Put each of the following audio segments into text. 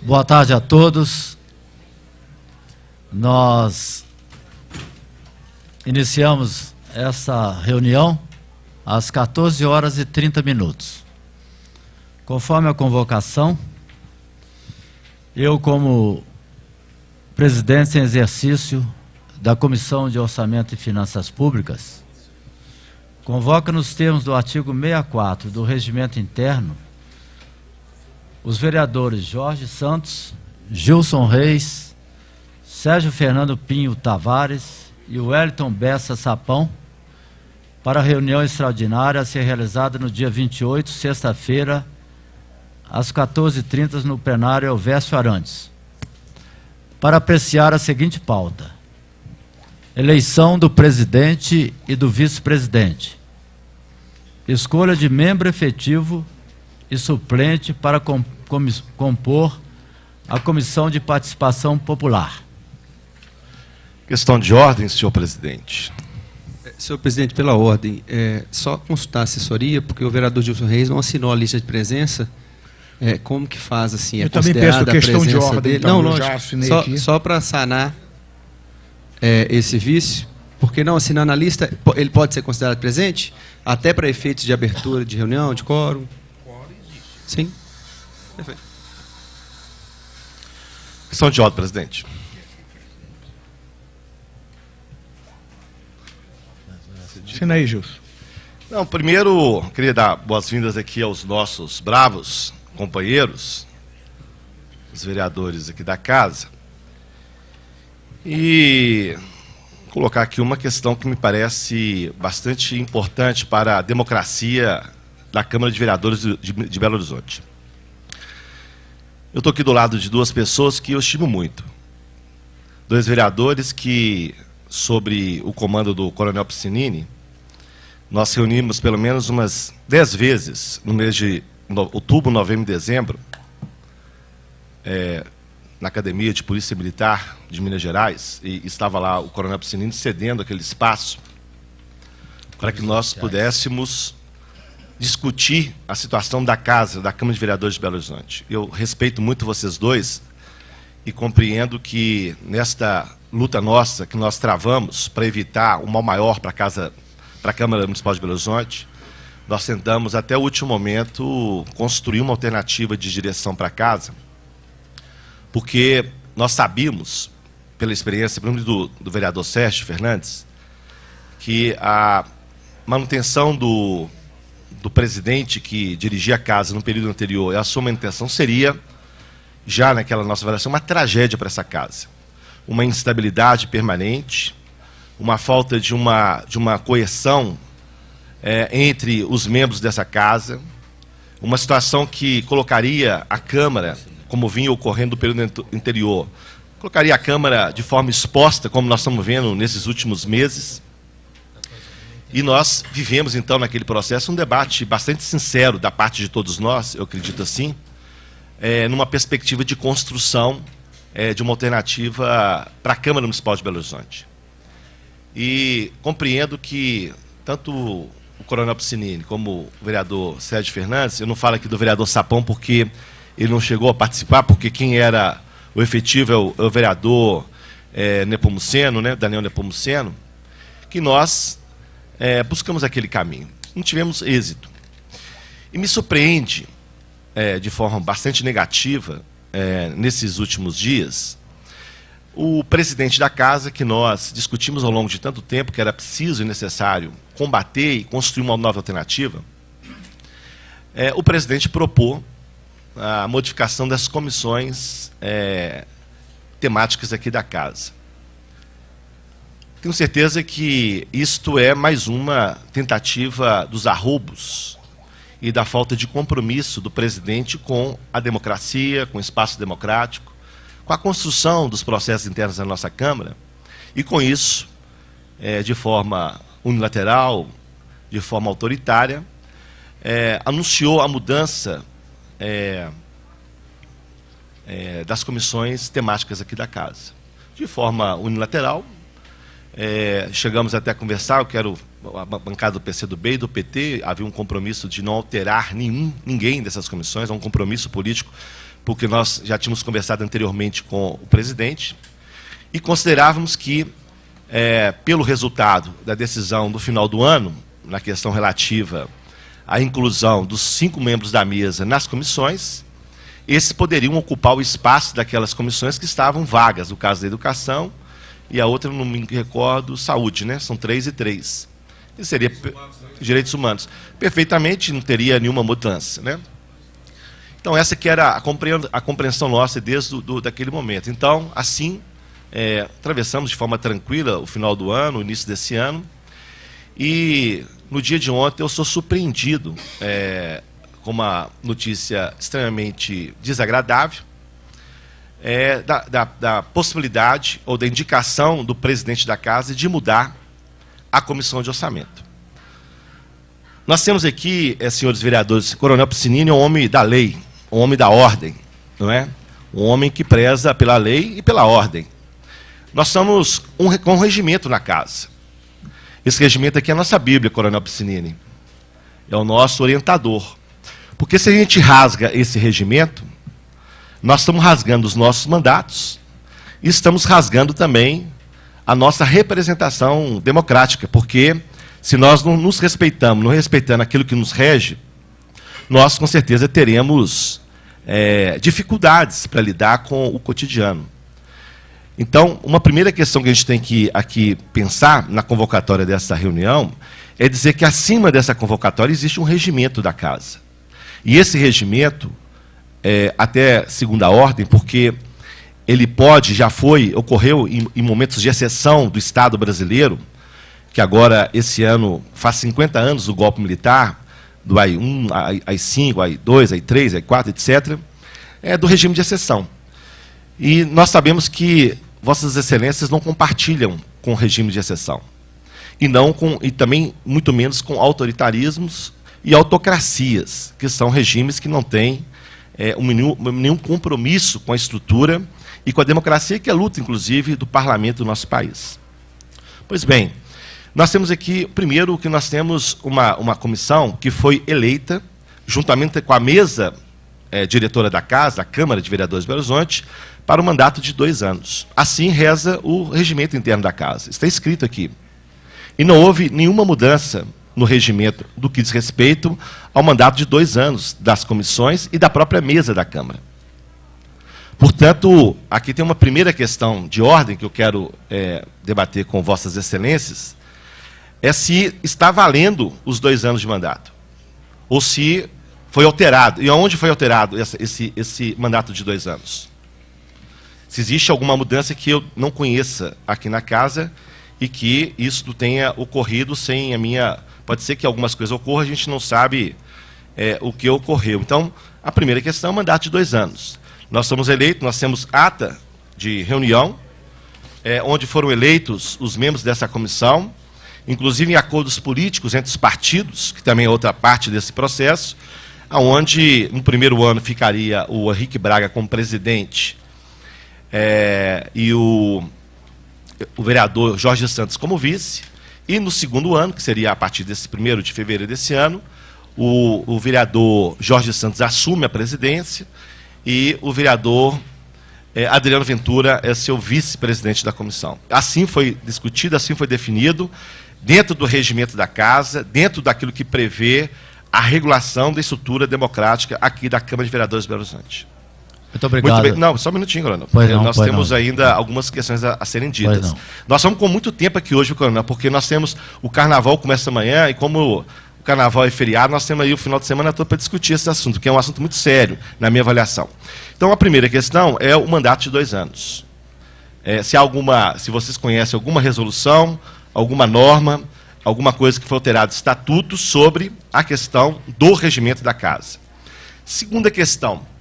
Boa tarde a todos. Nós iniciamos essa reunião às 14h30. Conforme a convocação, eu, como presidente em exercício da Comissão de Orçamento e Finanças Públicas, convoco nos termos do artigo 64 do Regimento Interno os vereadores Jorge Santos, Gilson Reis, Sérgio Fernando Pinho Tavares e Wellington Bessa Sapão para a reunião extraordinária a ser realizada no dia 28, sexta-feira, às 14h30, no plenário Elvésio Arantes, para apreciar a seguinte pauta: eleição do presidente e do vice-presidente, escolha de membro efetivo e suplente para compor a Comissão de Participação Popular. Questão de ordem, senhor presidente. Senhor presidente, pela ordem, só consultar a assessoria, porque o vereador Gilson Reis não assinou a lista de presença. Como que faz assim? Eu também peço questão de ordem, dele? então, não, já assinei aqui. Só para sanar esse vício, porque não assinando a lista, ele pode ser considerado presente, até para efeitos de abertura de reunião, de quórum? Sim. Perfeito. Questão de ordem, presidente. Assina aí, Gilson. Não, primeiro, queria dar boas-vindas aqui aos nossos bravos companheiros, os vereadores aqui da casa, e colocar aqui uma questão que me parece bastante importante para a democracia da Câmara de Vereadores de Belo Horizonte. Eu estou aqui do lado de duas pessoas que eu estimo muito. Dois vereadores que, sob o comando do Coronel Piscinini, nós reunimos pelo menos umas 10 vezes no mês de outubro, novembro e dezembro, na Academia de Polícia Militar de Minas Gerais, e estava lá o Coronel Piscinini cedendo aquele espaço para que nós pudéssemos discutir a situação da casa, da Câmara de Vereadores de Belo Horizonte. Eu respeito muito vocês dois e compreendo que nesta luta nossa que nós travamos para evitar um mal maior para a Câmara Municipal de Belo Horizonte, nós tentamos até o último momento construir uma alternativa de direção para a casa, porque nós sabíamos, pela experiência, por exemplo, do vereador Sérgio Fernandes, que a manutenção do presidente que dirigia a casa no período anterior, a sua manutenção seria, já naquela nossa avaliação, uma tragédia para essa casa. Uma instabilidade permanente, uma falta de uma coesão entre os membros dessa casa, uma situação que colocaria a Câmara, como vinha ocorrendo no período anterior, colocaria a Câmara de forma exposta, como nós estamos vendo nesses últimos meses. E nós vivemos, então, naquele processo, um debate bastante sincero da parte de todos nós, eu acredito assim, numa perspectiva de construção de uma alternativa para a Câmara Municipal de Belo Horizonte. E compreendo que tanto o Coronel Piscinini como o vereador Sérgio Fernandes, eu não falo aqui do vereador Sapão porque ele não chegou a participar, porque quem era o efetivo é o vereador Nepomuceno, né, Daniel Nepomuceno, que nós buscamos aquele caminho. Não tivemos êxito. E me surpreende, de forma bastante negativa, nesses últimos dias, o presidente da casa, que nós discutimos ao longo de tanto tempo que era preciso e necessário combater e construir uma nova alternativa, o presidente propôs a modificação das comissões temáticas aqui da casa. Tenho certeza que isto é mais uma tentativa dos arroubos e da falta de compromisso do presidente com a democracia, com o espaço democrático, com a construção dos processos internos da nossa Câmara, e com isso, de forma unilateral, de forma autoritária, anunciou a mudança das comissões temáticas aqui da casa. De forma unilateral, chegamos até a conversar, a bancada do PCdoB e do PT, havia um compromisso de não alterar ninguém dessas comissões, um compromisso político porque nós já tínhamos conversado anteriormente com o presidente, e considerávamos que, pelo resultado da decisão do final do ano, na questão relativa à inclusão dos 5 membros da mesa nas comissões, esses poderiam ocupar o espaço daquelas comissões que estavam vagas, no caso da educação, e a outra, não me recordo, saúde, né? São 3 e 3. E seria direitos humanos. Perfeitamente, não teria nenhuma mudança, né? Então, essa que era a compreensão nossa desde daquele momento. Então, assim, atravessamos de forma tranquila o final do ano, o início desse ano, e no dia de ontem eu sou surpreendido com uma notícia extremamente desagradável, da possibilidade ou da indicação do presidente da Casa de mudar a comissão de orçamento. Nós temos aqui, senhores vereadores, Coronel Piscinini é um homem da lei, um homem da ordem, não é? Um homem que preza pela lei e pela ordem. Nós estamos com um regimento na Casa. Esse regimento aqui é a nossa Bíblia, Coronel Piscinini. É o nosso orientador. Porque se a gente rasga esse regimento, nós estamos rasgando os nossos mandatos e estamos rasgando também a nossa representação democrática, porque se nós não nos respeitamos, não respeitando aquilo que nos rege, nós com certeza teremos dificuldades para lidar com o cotidiano. Então, uma primeira questão que a gente tem que aqui pensar na convocatória dessa reunião é dizer que acima dessa convocatória existe um regimento da Casa. E esse regimento, até segunda ordem, porque ele ocorreu em momentos de exceção do Estado brasileiro, que agora, esse ano, faz 50 anos do golpe militar, do AI-1, AI-5, AI-2, AI-3, AI-4, etc., do regime de exceção. E nós sabemos que Vossas Excelências não compartilham com o regime de exceção. E também, muito menos, com autoritarismos e autocracias, que são regimes que não têm nenhum compromisso com a estrutura e com a democracia, que é a luta, inclusive, do parlamento do nosso país. Pois bem, nós temos aqui, primeiro, que nós temos uma comissão que foi eleita, juntamente com a mesa diretora da Casa, a Câmara de Vereadores de Belo Horizonte, para um mandato de 2 anos. Assim reza o regimento interno da Casa. Está escrito aqui. E não houve nenhuma mudança no regimento do que diz respeito ao mandato de 2 anos das comissões e da própria mesa da Câmara. Portanto, aqui tem uma primeira questão de ordem que eu quero debater com Vossas Excelências, se está valendo os 2 anos de mandato, ou se foi alterado. E aonde foi alterado esse mandato de 2 anos? Se existe alguma mudança que eu não conheça aqui na Casa e que isso tenha ocorrido sem a minha... Pode ser que algumas coisas ocorram, a gente não sabe o que ocorreu. Então, a primeira questão é o mandato de 2 anos. Nós somos eleitos, nós temos ata de reunião, onde foram eleitos os membros dessa comissão, inclusive em acordos políticos entre os partidos, que também é outra parte desse processo, onde no primeiro ano ficaria o Henrique Braga como presidente e o vereador Jorge Santos como vice, e no segundo ano, que seria a partir desse 1º de fevereiro desse ano, o vereador Jorge Santos assume a presidência e o vereador Adriano Ventura é seu vice-presidente da comissão. Assim foi discutido, assim foi definido, dentro do regimento da Casa, dentro daquilo que prevê a regulação da estrutura democrática aqui da Câmara de Vereadores de Belo Horizonte. Muito obrigado. Muito bem. Não, só um minutinho, Coronel. Nós temos ainda algumas questões a serem ditas. Nós estamos com muito tempo aqui hoje, Coronel, porque nós temos o Carnaval começa amanhã, e como o Carnaval é feriado, nós temos aí o final de semana todo para discutir esse assunto, que é um assunto muito sério, na minha avaliação. Então, a primeira questão é o mandato de 2 anos. Se vocês conhecem alguma resolução, alguma norma, alguma coisa que foi alterada, estatuto, sobre a questão do regimento da Casa. Segunda questão.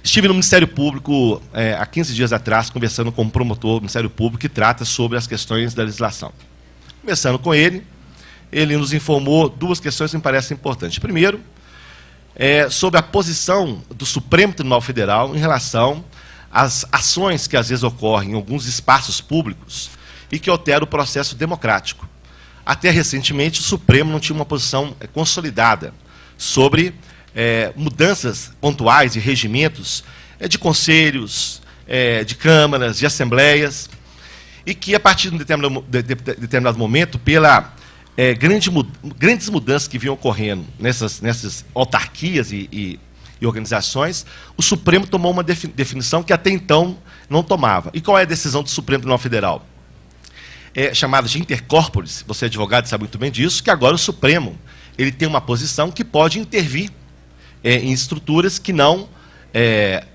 Estive no Ministério Público há 15 dias atrás, conversando com um promotor do Ministério Público que trata sobre as questões da legislação. Conversando com ele nos informou 2 questões que me parecem importantes. Primeiro, sobre a posição do Supremo Tribunal Federal em relação às ações que às vezes ocorrem em alguns espaços públicos e que alteram o processo democrático. Até recentemente, o Supremo não tinha uma posição consolidada sobre mudanças pontuais de regimentos, de conselhos, de câmaras, de assembleias, e que, a partir de um determinado momento, pela grandes mudanças que vinham ocorrendo nessas autarquias e organizações, o Supremo tomou uma definição que até então não tomava. E qual é a decisão do Supremo Tribunal Federal? É chamada de intercorporis, você é advogado sabe muito bem disso, que agora o Supremo ele tem uma posição que pode intervir em estruturas que não,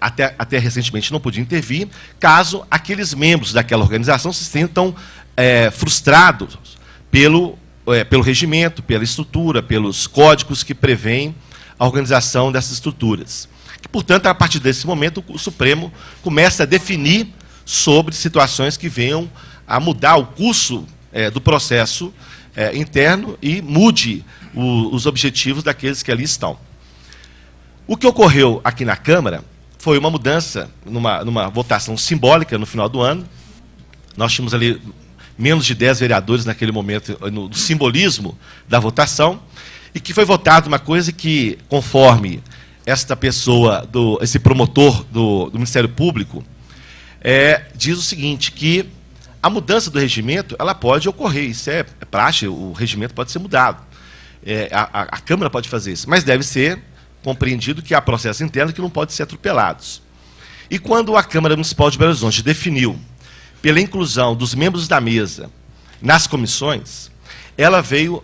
até recentemente não podia intervir, caso aqueles membros daquela organização se sintam frustrados pelo regimento, pela estrutura, pelos códigos que prevêem a organização dessas estruturas. E, portanto, a partir desse momento, o Supremo começa a definir sobre situações que venham a mudar o curso do processo interno e mude os objetivos daqueles que ali estão. O que ocorreu aqui na Câmara foi uma mudança, numa votação simbólica no final do ano. Nós tínhamos ali menos de 10 vereadores naquele momento, no simbolismo da votação, e que foi votado uma coisa que, conforme esta pessoa, esse promotor do Ministério Público, diz o seguinte, que a mudança do regimento ela pode ocorrer, isso é praxe, o regimento pode ser mudado. A Câmara pode fazer isso, mas deve ser compreendido que há processos internos que não podem ser atropelados. E quando a Câmara Municipal de Belo Horizonte definiu pela inclusão dos membros da mesa nas comissões, ela veio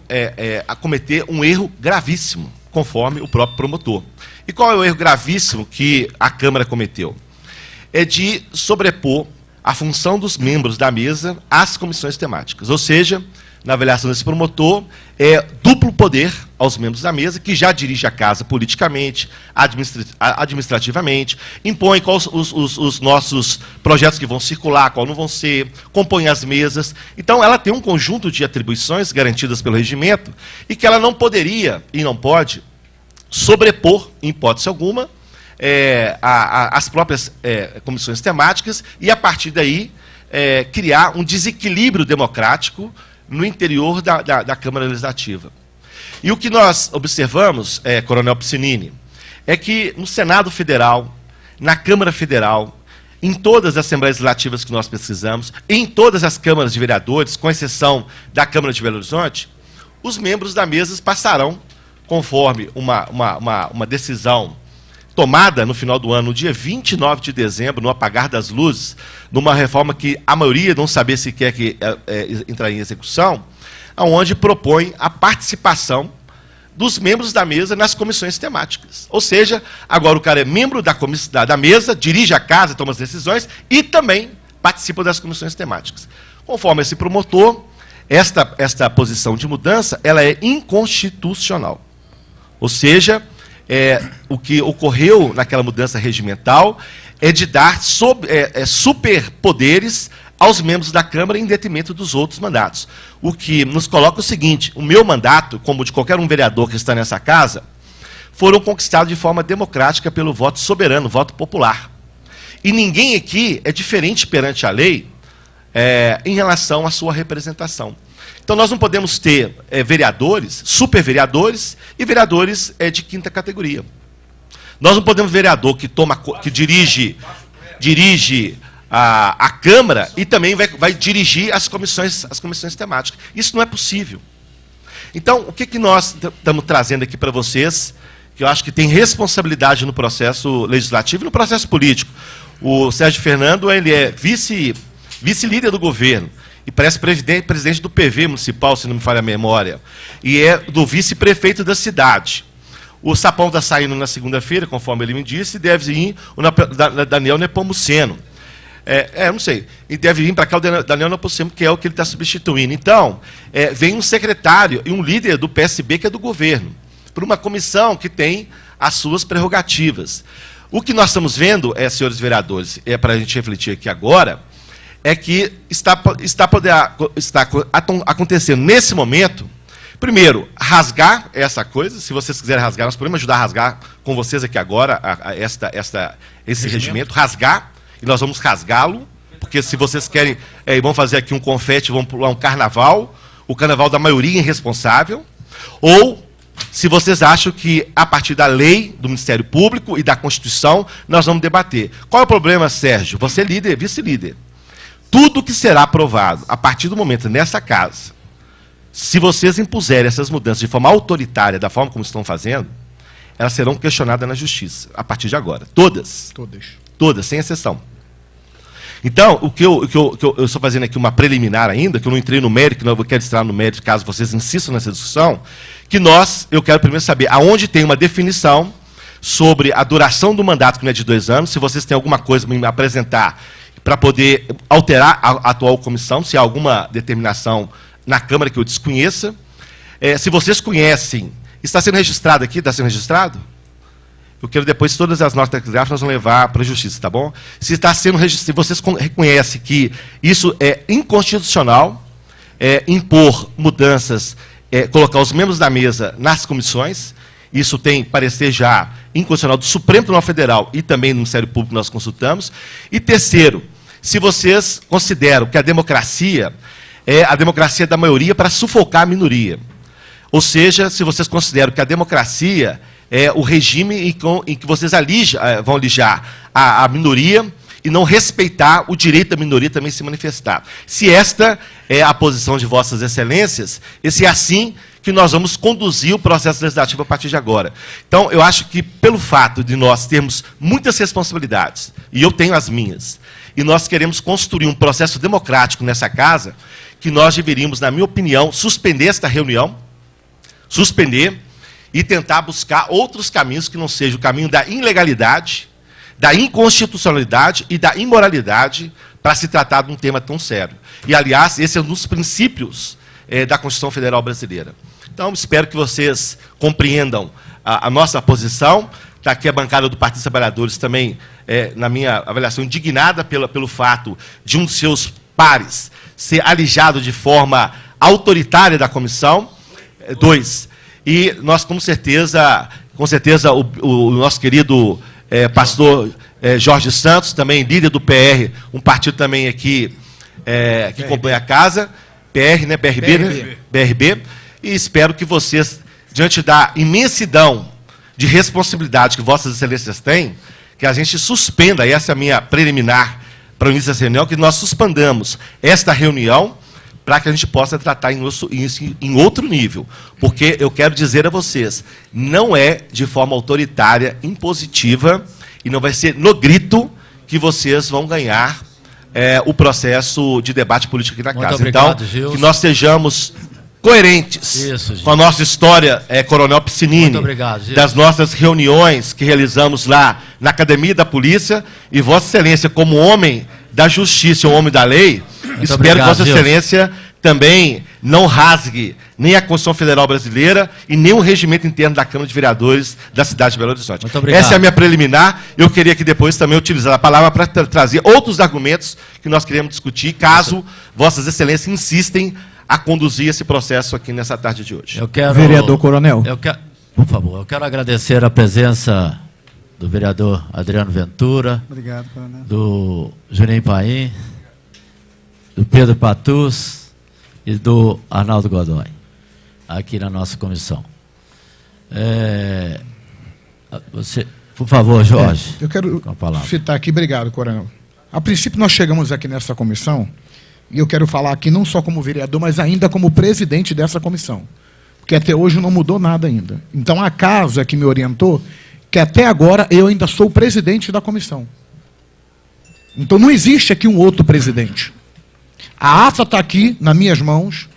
a cometer um erro gravíssimo, conforme o próprio promotor. E qual é o erro gravíssimo que a Câmara cometeu? É de sobrepor a função dos membros da mesa às comissões temáticas. Ou seja, na avaliação desse promotor, duplo poder aos membros da mesa, que já dirige a casa politicamente, administrativamente, impõe quais os nossos projetos que vão circular, qual não vão ser, compõe as mesas. Então, ela tem um conjunto de atribuições garantidas pelo regimento e que ela não poderia e não pode sobrepor, em hipótese alguma, as próprias comissões temáticas e, a partir daí, criar um desequilíbrio democrático no interior da Câmara Legislativa. E o que nós observamos, Coronel Piscinini, é que no Senado Federal, na Câmara Federal, em todas as Assembleias Legislativas que nós pesquisamos, em todas as câmaras de vereadores, com exceção da Câmara de Belo Horizonte, os membros da mesa passarão, conforme uma decisão tomada no final do ano, no dia 29 de dezembro, no apagar das luzes, numa reforma que a maioria não sabia sequer que entrar em execução, onde propõe a participação dos membros da mesa nas comissões temáticas. Ou seja, agora o cara é membro da mesa, dirige a casa, toma as decisões e também participa das comissões temáticas. Conforme esse promotor, esta posição de mudança ela é inconstitucional. Ou seja, o que ocorreu naquela mudança regimental é de dar superpoderes aos membros da Câmara em detrimento dos outros mandatos. O que nos coloca o seguinte, o meu mandato, como de qualquer um vereador que está nessa casa, foram conquistados de forma democrática pelo voto soberano, voto popular. E ninguém aqui é diferente perante a lei em relação à sua representação. Então, nós não podemos ter vereadores, supervereadores e vereadores de quinta categoria. Nós não podemos vereador que dirige a Câmara e também vai dirigir as comissões temáticas. Isso não é possível. Então, o que nós estamos trazendo aqui para vocês, que eu acho que tem responsabilidade no processo legislativo e no processo político. O Sérgio Fernando ele é vice-líder do governo. E parece presidente do PV municipal, se não me falha a memória. E é do vice-prefeito da cidade. O Sapão está saindo na segunda-feira, conforme ele me disse, e deve ir o Daniel Nepomuceno. Não sei. E deve vir para cá o Daniel Nepomuceno, que é o que ele está substituindo. Então, vem um secretário e um líder do PSB, que é do governo, por uma comissão que tem as suas prerrogativas. O que nós estamos vendo, senhores vereadores, para a gente refletir aqui agora, é que está acontecendo nesse momento, primeiro, rasgar essa coisa, se vocês quiserem rasgar, nós podemos ajudar a rasgar com vocês aqui agora, esse regimento, rasgar, e nós vamos rasgá-lo, porque se vocês querem, vão fazer aqui um confete, vão pular um carnaval, o carnaval da maioria irresponsável, ou se vocês acham que, a partir da lei, do Ministério Público e da Constituição, nós vamos debater. Qual é o problema, Sérgio? Você é líder, vice-líder. Tudo que será aprovado a partir do momento nessa casa, se vocês impuserem essas mudanças de forma autoritária, da forma como estão fazendo, elas serão questionadas na Justiça, a partir de agora. Todas. Todas, sem exceção. Então, o que eu estou fazendo aqui uma preliminar ainda, que eu não entrei no mérito, que eu quero entrar no mérito, caso vocês insistam nessa discussão, que eu quero primeiro saber aonde tem uma definição sobre a duração do mandato, que não é de 2 anos, se vocês têm alguma coisa para me apresentar para poder alterar a atual comissão, se há alguma determinação na Câmara que eu desconheça. Se vocês conhecem, está sendo registrado aqui? Está sendo registrado? Eu quero depois, todas as notas gráficas nós vamos levar para a Justiça, tá bom? Se está sendo registrado, se vocês reconhecem que isso é inconstitucional, impor mudanças, colocar os membros da mesa nas comissões, isso tem parecer já inconstitucional do Supremo Tribunal Federal e também no Ministério Público nós consultamos. E terceiro, se vocês consideram que a democracia é a democracia da maioria para sufocar a minoria. Ou seja, se vocês consideram que a democracia é o regime em que vocês vão alijar a minoria e não respeitar o direito da minoria também se manifestar. Se esta é a posição de vossas excelências, esse é assim que nós vamos conduzir o processo legislativo a partir de agora. Então, eu acho que, pelo fato de nós termos muitas responsabilidades, e eu tenho as minhas, e nós queremos construir um processo democrático nessa casa, que nós deveríamos, na minha opinião, suspender esta reunião, e tentar buscar outros caminhos que não seja o caminho da ilegalidade, da inconstitucionalidade e da imoralidade para se tratar de um tema tão sério. E, aliás, esse é um dos princípios da Constituição Federal Brasileira. Então, espero que vocês compreendam a nossa posição. Está aqui a bancada do Partido dos Trabalhadores também, na minha avaliação, indignada pelo fato de um de seus pares ser alijado de forma autoritária da comissão. 2. E nós, com certeza o nosso querido pastor Jorge Santos, também líder do PR, um partido também aqui que compõe a casa, PR, né? BRB, né? BRB. E espero que vocês, diante da imensidão de responsabilidade que vossas excelências têm, que a gente suspenda, essa é a minha preliminar para o início dessa reunião, que nós suspendamos esta reunião para que a gente possa tratar em outro nível. Porque eu quero dizer a vocês, não é de forma autoritária, impositiva, e não vai ser no grito que vocês vão ganhar o processo de debate político aqui na casa. Obrigado, então, Gilson. que nós sejamos coerentes com a nossa história, Coronel Piscinini, das nossas reuniões que realizamos lá na Academia da Polícia, e Vossa Excelência, como homem da justiça, um homem da lei, espero que Vossa Excelência também não rasgue nem a Constituição Federal Brasileira e nem o regimento interno da Câmara de Vereadores da cidade de Belo Horizonte. Essa é a minha preliminar. Eu queria que depois também utilizar a palavra para trazer outros argumentos que nós queremos discutir, caso Vossas Excelências insistem a conduzir esse processo aqui nessa tarde de hoje. Vereador Coronel. Por favor, eu quero agradecer a presença do vereador Adriano Ventura, obrigado, Coronel, do Juninho Paim, do Pedro Patus e do Arnaldo Godoy, aqui na nossa comissão. Você, por favor, Jorge. Eu quero citar aqui, obrigado, Coronel. A princípio, nós chegamos aqui nessa comissão, e eu quero falar aqui não só como vereador, mas ainda como presidente dessa comissão, porque até hoje não mudou nada ainda. Então, a casa que me orientou, que até agora eu ainda sou o presidente da comissão. Então, não existe aqui um outro presidente. A ata está aqui, nas minhas mãos,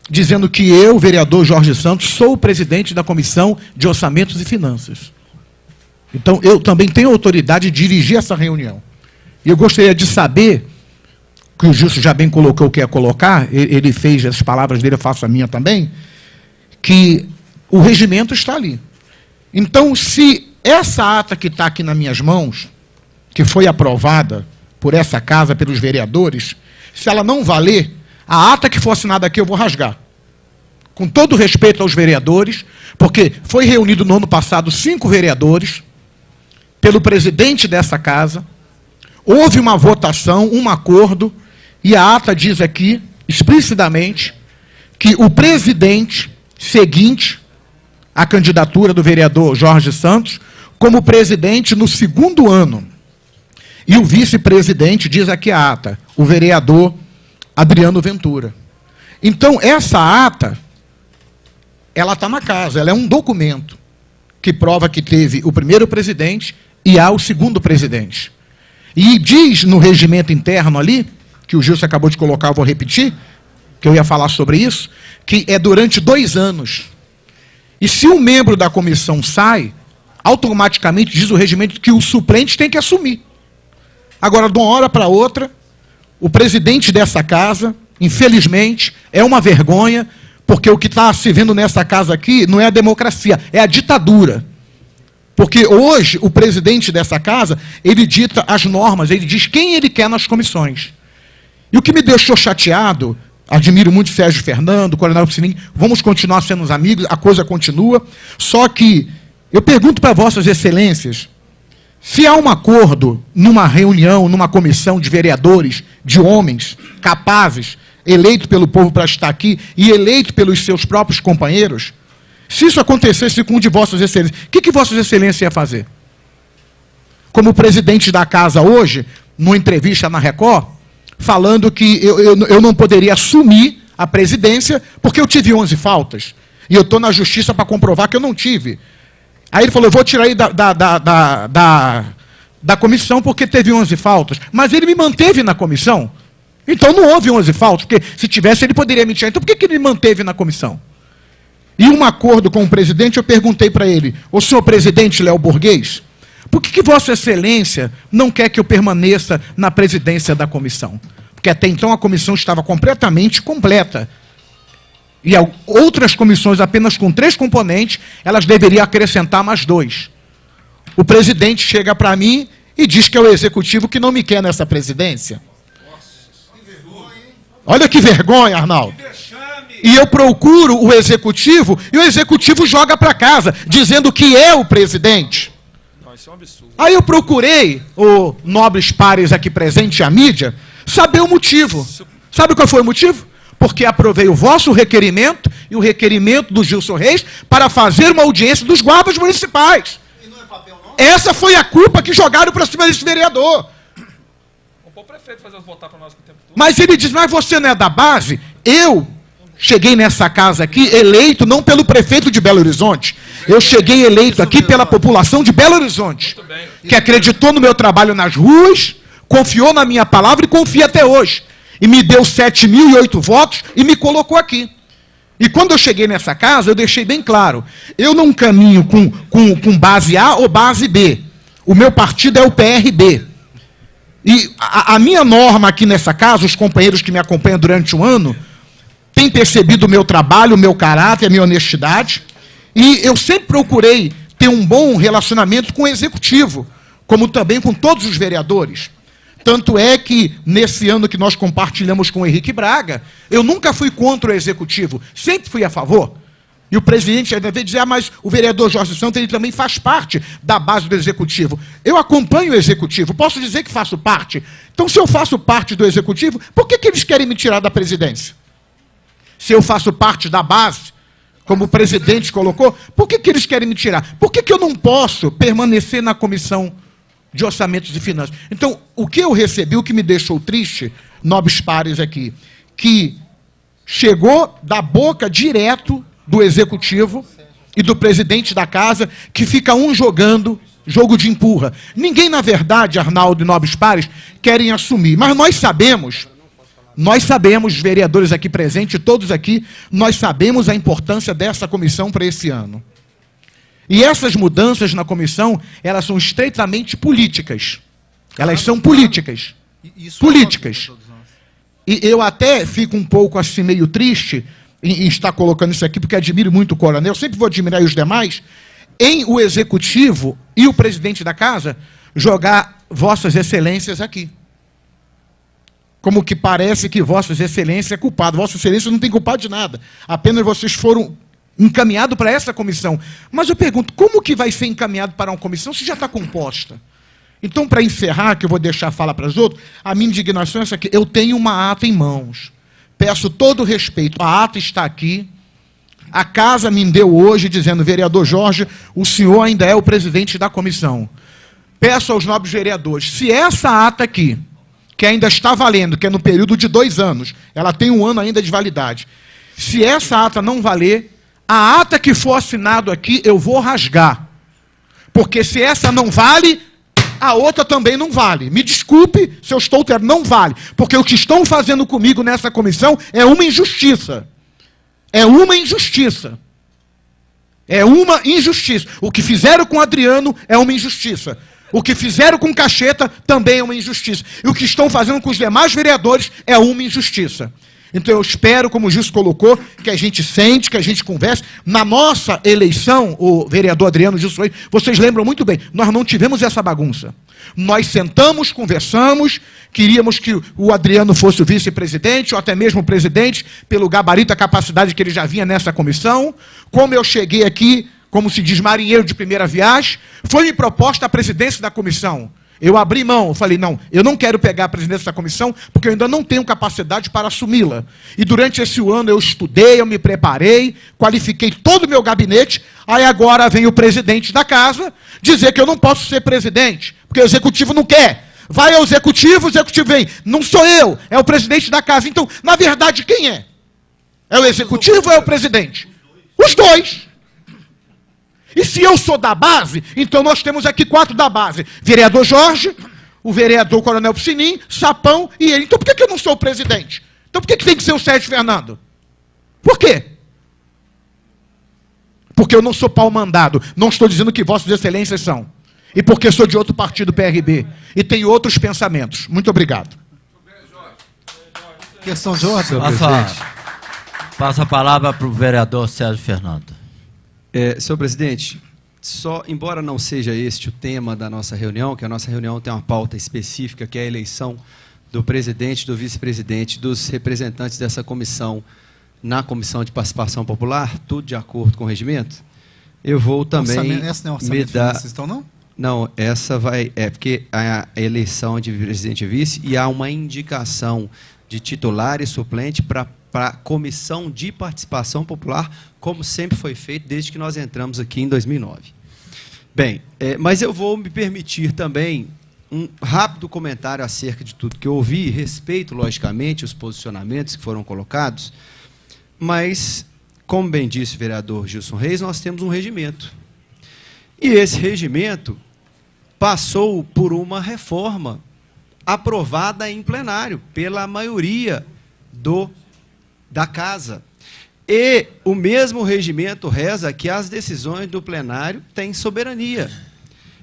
dizendo que eu, vereador Jorge Santos, sou o presidente da Comissão de Orçamentos e Finanças. Então, eu também tenho autoridade de dirigir essa reunião. E eu gostaria de saber, que o Gilson já bem colocou o que ia colocar, ele fez as palavras dele, eu faço a minha também, que o regimento está ali. Então, se essa ata que está aqui nas minhas mãos, que foi aprovada por essa casa, pelos vereadores, se ela não valer, a ata que for assinada aqui eu vou rasgar. Com todo respeito aos vereadores, porque foi reunido no ano passado 5 vereadores, pelo presidente dessa casa, houve uma votação, um acordo, e a ata diz aqui, explicitamente, que o presidente seguinte a candidatura do vereador Jorge Santos como presidente no 2º ano. E o vice-presidente, diz aqui a ata, o vereador Adriano Ventura. Então, essa ata, ela está na casa, ela é um documento que prova que teve o primeiro presidente e há o 2º presidente. E diz no regimento interno ali, que o Gilson acabou de colocar, eu vou repetir, que eu ia falar sobre isso, que é durante 2 anos. E se um membro da comissão sai, automaticamente diz o regimento que o suplente tem que assumir. Agora, de uma hora para outra, o presidente dessa casa, infelizmente, é uma vergonha, porque o que está se vendo nessa casa aqui não é a democracia, é a ditadura. Porque hoje, o presidente dessa casa, ele dita as normas, ele diz quem ele quer nas comissões. E o que me deixou chateado, admiro muito Sérgio Fernando, Coronel Piscininho, vamos continuar sendo os amigos, a coisa continua, só que eu pergunto para vossas excelências, se há um acordo numa reunião, numa comissão de vereadores, de homens capazes, eleito pelo povo para estar aqui e eleito pelos seus próprios companheiros, se isso acontecesse com um de vossas excelências, o que vossas excelências iam fazer? Como presidente da casa hoje, numa entrevista na Record, falando que eu não poderia assumir a presidência porque eu tive 11 faltas. E eu estou na justiça para comprovar que eu não tive. Aí ele falou, eu vou tirar aí da comissão porque teve 11 faltas. Mas ele me manteve na comissão. Então não houve 11 faltas, porque se tivesse ele poderia me tirar. Então por que ele me manteve na comissão? E um acordo com o presidente, eu perguntei para ele, o senhor presidente Léo Borghês, por que Vossa Excelência não quer que eu permaneça na presidência da comissão? Porque até então a comissão estava completamente completa. E outras comissões apenas com 3 componentes, elas deveriam acrescentar mais 2. O presidente chega para mim e diz que é o executivo que não me quer nessa presidência. Olha que vergonha, Arnaldo. E eu procuro o executivo, e o executivo joga para casa, dizendo que é o presidente. Isso é um absurdo. Aí eu procurei, o nobres pares aqui presente e a mídia, saber o motivo. Sabe qual foi o motivo? Porque aprovei o vosso requerimento e o requerimento do Gilson Reis para fazer uma audiência dos guardas municipais. E não é papel, não? Essa foi a culpa que jogaram para cima desse vereador. Vamos pôr o prefeito fazer votar para nós com o tempo todo. Mas ele diz, mas você não é da base? Eu cheguei nessa casa aqui eleito não pelo prefeito de Belo Horizonte. Eu cheguei eleito aqui pela população de Belo Horizonte, que acreditou no meu trabalho nas ruas, confiou na minha palavra e confia até hoje. E me deu 7.008 votos e me colocou aqui. E quando eu cheguei nessa casa, eu deixei bem claro, eu não caminho com base A ou base B. O meu partido é o PRB. E a minha norma aqui nessa casa, os companheiros que me acompanham durante um ano, têm percebido o meu trabalho, o meu caráter, a minha honestidade. E eu sempre procurei ter um bom relacionamento com o executivo, como também com todos os vereadores. Tanto é que, nesse ano que nós compartilhamos com o Henrique Braga, eu nunca fui contra o executivo, sempre fui a favor. E o presidente ainda veio dizer, mas o vereador Jorge Santos ele também faz parte da base do executivo. Eu acompanho o executivo, posso dizer que faço parte. Então, se eu faço parte do executivo, por que eles querem me tirar da presidência? Se eu faço parte da base, como o presidente colocou, por que eles querem me tirar? Por que eu não posso permanecer na comissão de orçamentos e finanças? Então, o que eu recebi, o que me deixou triste, nobres pares aqui, que chegou da boca direto do executivo e do presidente da casa, que fica um jogando jogo de empurra. Ninguém, na verdade, Arnaldo e nobres pares, querem assumir. Mas nós sabemos, os vereadores aqui presentes, todos aqui, nós sabemos a importância dessa comissão para esse ano. E essas mudanças na comissão, elas são estreitamente políticas. Elas são políticas. Políticas. E eu até fico um pouco assim, meio triste em estar colocando isso aqui, porque admiro muito o coronel, sempre vou admirar os demais, em o executivo e o presidente da casa jogar vossas excelências aqui. Como que parece que vossas excelências é culpado. Vossa excelência não tem culpado de nada. Apenas vocês foram encaminhado para essa comissão. Mas eu pergunto, como que vai ser encaminhado para uma comissão se já está composta? Então, para encerrar, que eu vou deixar a fala para os outros, a minha indignação é essa aqui. Eu tenho uma ata em mãos. Peço todo o respeito. A ata está aqui. A casa me deu hoje dizendo, vereador Jorge, o senhor ainda é o presidente da comissão. Peço aos nobres vereadores, se essa ata aqui, que ainda está valendo, que é no período de 2 anos, ela tem 1 ano ainda de validade, se essa ata não valer, a ata que for assinado aqui, eu vou rasgar. Porque se essa não vale, a outra também não vale. Me desculpe se eu estou tendo, não vale. Porque o que estão fazendo comigo nessa comissão é uma injustiça. É uma injustiça. É uma injustiça. O que fizeram com o Adriano é uma injustiça. O que fizeram com Cacheta também é uma injustiça. E o que estão fazendo com os demais vereadores é uma injustiça. Então eu espero, como o Gilson colocou, que a gente sente, que a gente converse. Na nossa eleição, o vereador Adriano Gilson, vocês lembram muito bem, nós não tivemos essa bagunça. Nós sentamos, conversamos, queríamos que o Adriano fosse o vice-presidente, ou até mesmo o presidente, pelo gabarito, a capacidade que ele já vinha nessa comissão. Como eu cheguei aqui, como se diz, marinheiro de primeira viagem, foi-me proposta a presidência da comissão. Eu abri mão, eu falei, não, eu não quero pegar a presidência da comissão, porque eu ainda não tenho capacidade para assumi-la. E durante esse ano eu estudei, eu me preparei, qualifiquei todo o meu gabinete, aí agora vem o presidente da casa dizer que eu não posso ser presidente, porque o executivo não quer. Vai ao executivo, o executivo vem, não sou eu, é o presidente da casa. Então, na verdade, quem é? É o executivo ou é o presidente? Os dois. E se eu sou da base, então nós temos aqui 4 da base. Vereador Jorge, o vereador Coronel Piscinim, Sapão e ele. Então por que eu não sou o presidente? Então por que tem que ser o Sérgio Fernando? Por quê? Porque eu não sou pau-mandado. Não estou dizendo que vossas excelências são. E porque sou de outro partido, PRB. E tenho outros pensamentos. Muito obrigado. Questão de ordem, Passa a palavra para o vereador Sérgio Fernando. Senhor presidente, embora não seja este o tema da nossa reunião, que a nossa reunião tem uma pauta específica, que é a eleição do presidente, do vice-presidente, dos representantes dessa comissão na Comissão de Participação Popular, tudo de acordo com o regimento, eu vou também essa não é orçamento financeiro, não? Não, essa vai... porque a eleição de presidente e vice e há uma indicação de titular e suplente para a Comissão de Participação Popular, como sempre foi feito desde que nós entramos aqui em 2009. Bem, mas eu vou me permitir também um rápido comentário acerca de tudo que eu ouvi, respeito, logicamente, os posicionamentos que foram colocados, mas, como bem disse o vereador Gilson Reis, nós temos um regimento. E esse regimento passou por uma reforma aprovada em plenário pela maioria da casa. E o mesmo regimento reza que as decisões do plenário têm soberania.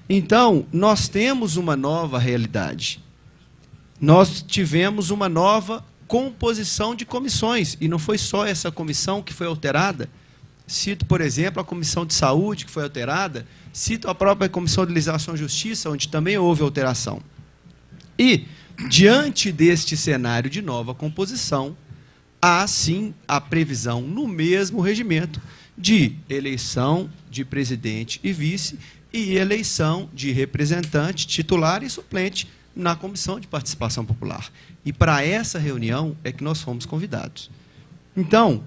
Então, nós temos uma nova realidade. Nós tivemos uma nova composição de comissões, e não foi só essa comissão que foi alterada. Cito, por exemplo, a Comissão de Saúde, que foi alterada, cito a própria Comissão de Legislação e Justiça, onde também houve alteração. E, diante deste cenário de nova composição, há, sim, a previsão, no mesmo regimento, de eleição de presidente e vice e eleição de representante, titular e suplente na Comissão de Participação Popular. E para essa reunião é que nós fomos convidados. Então,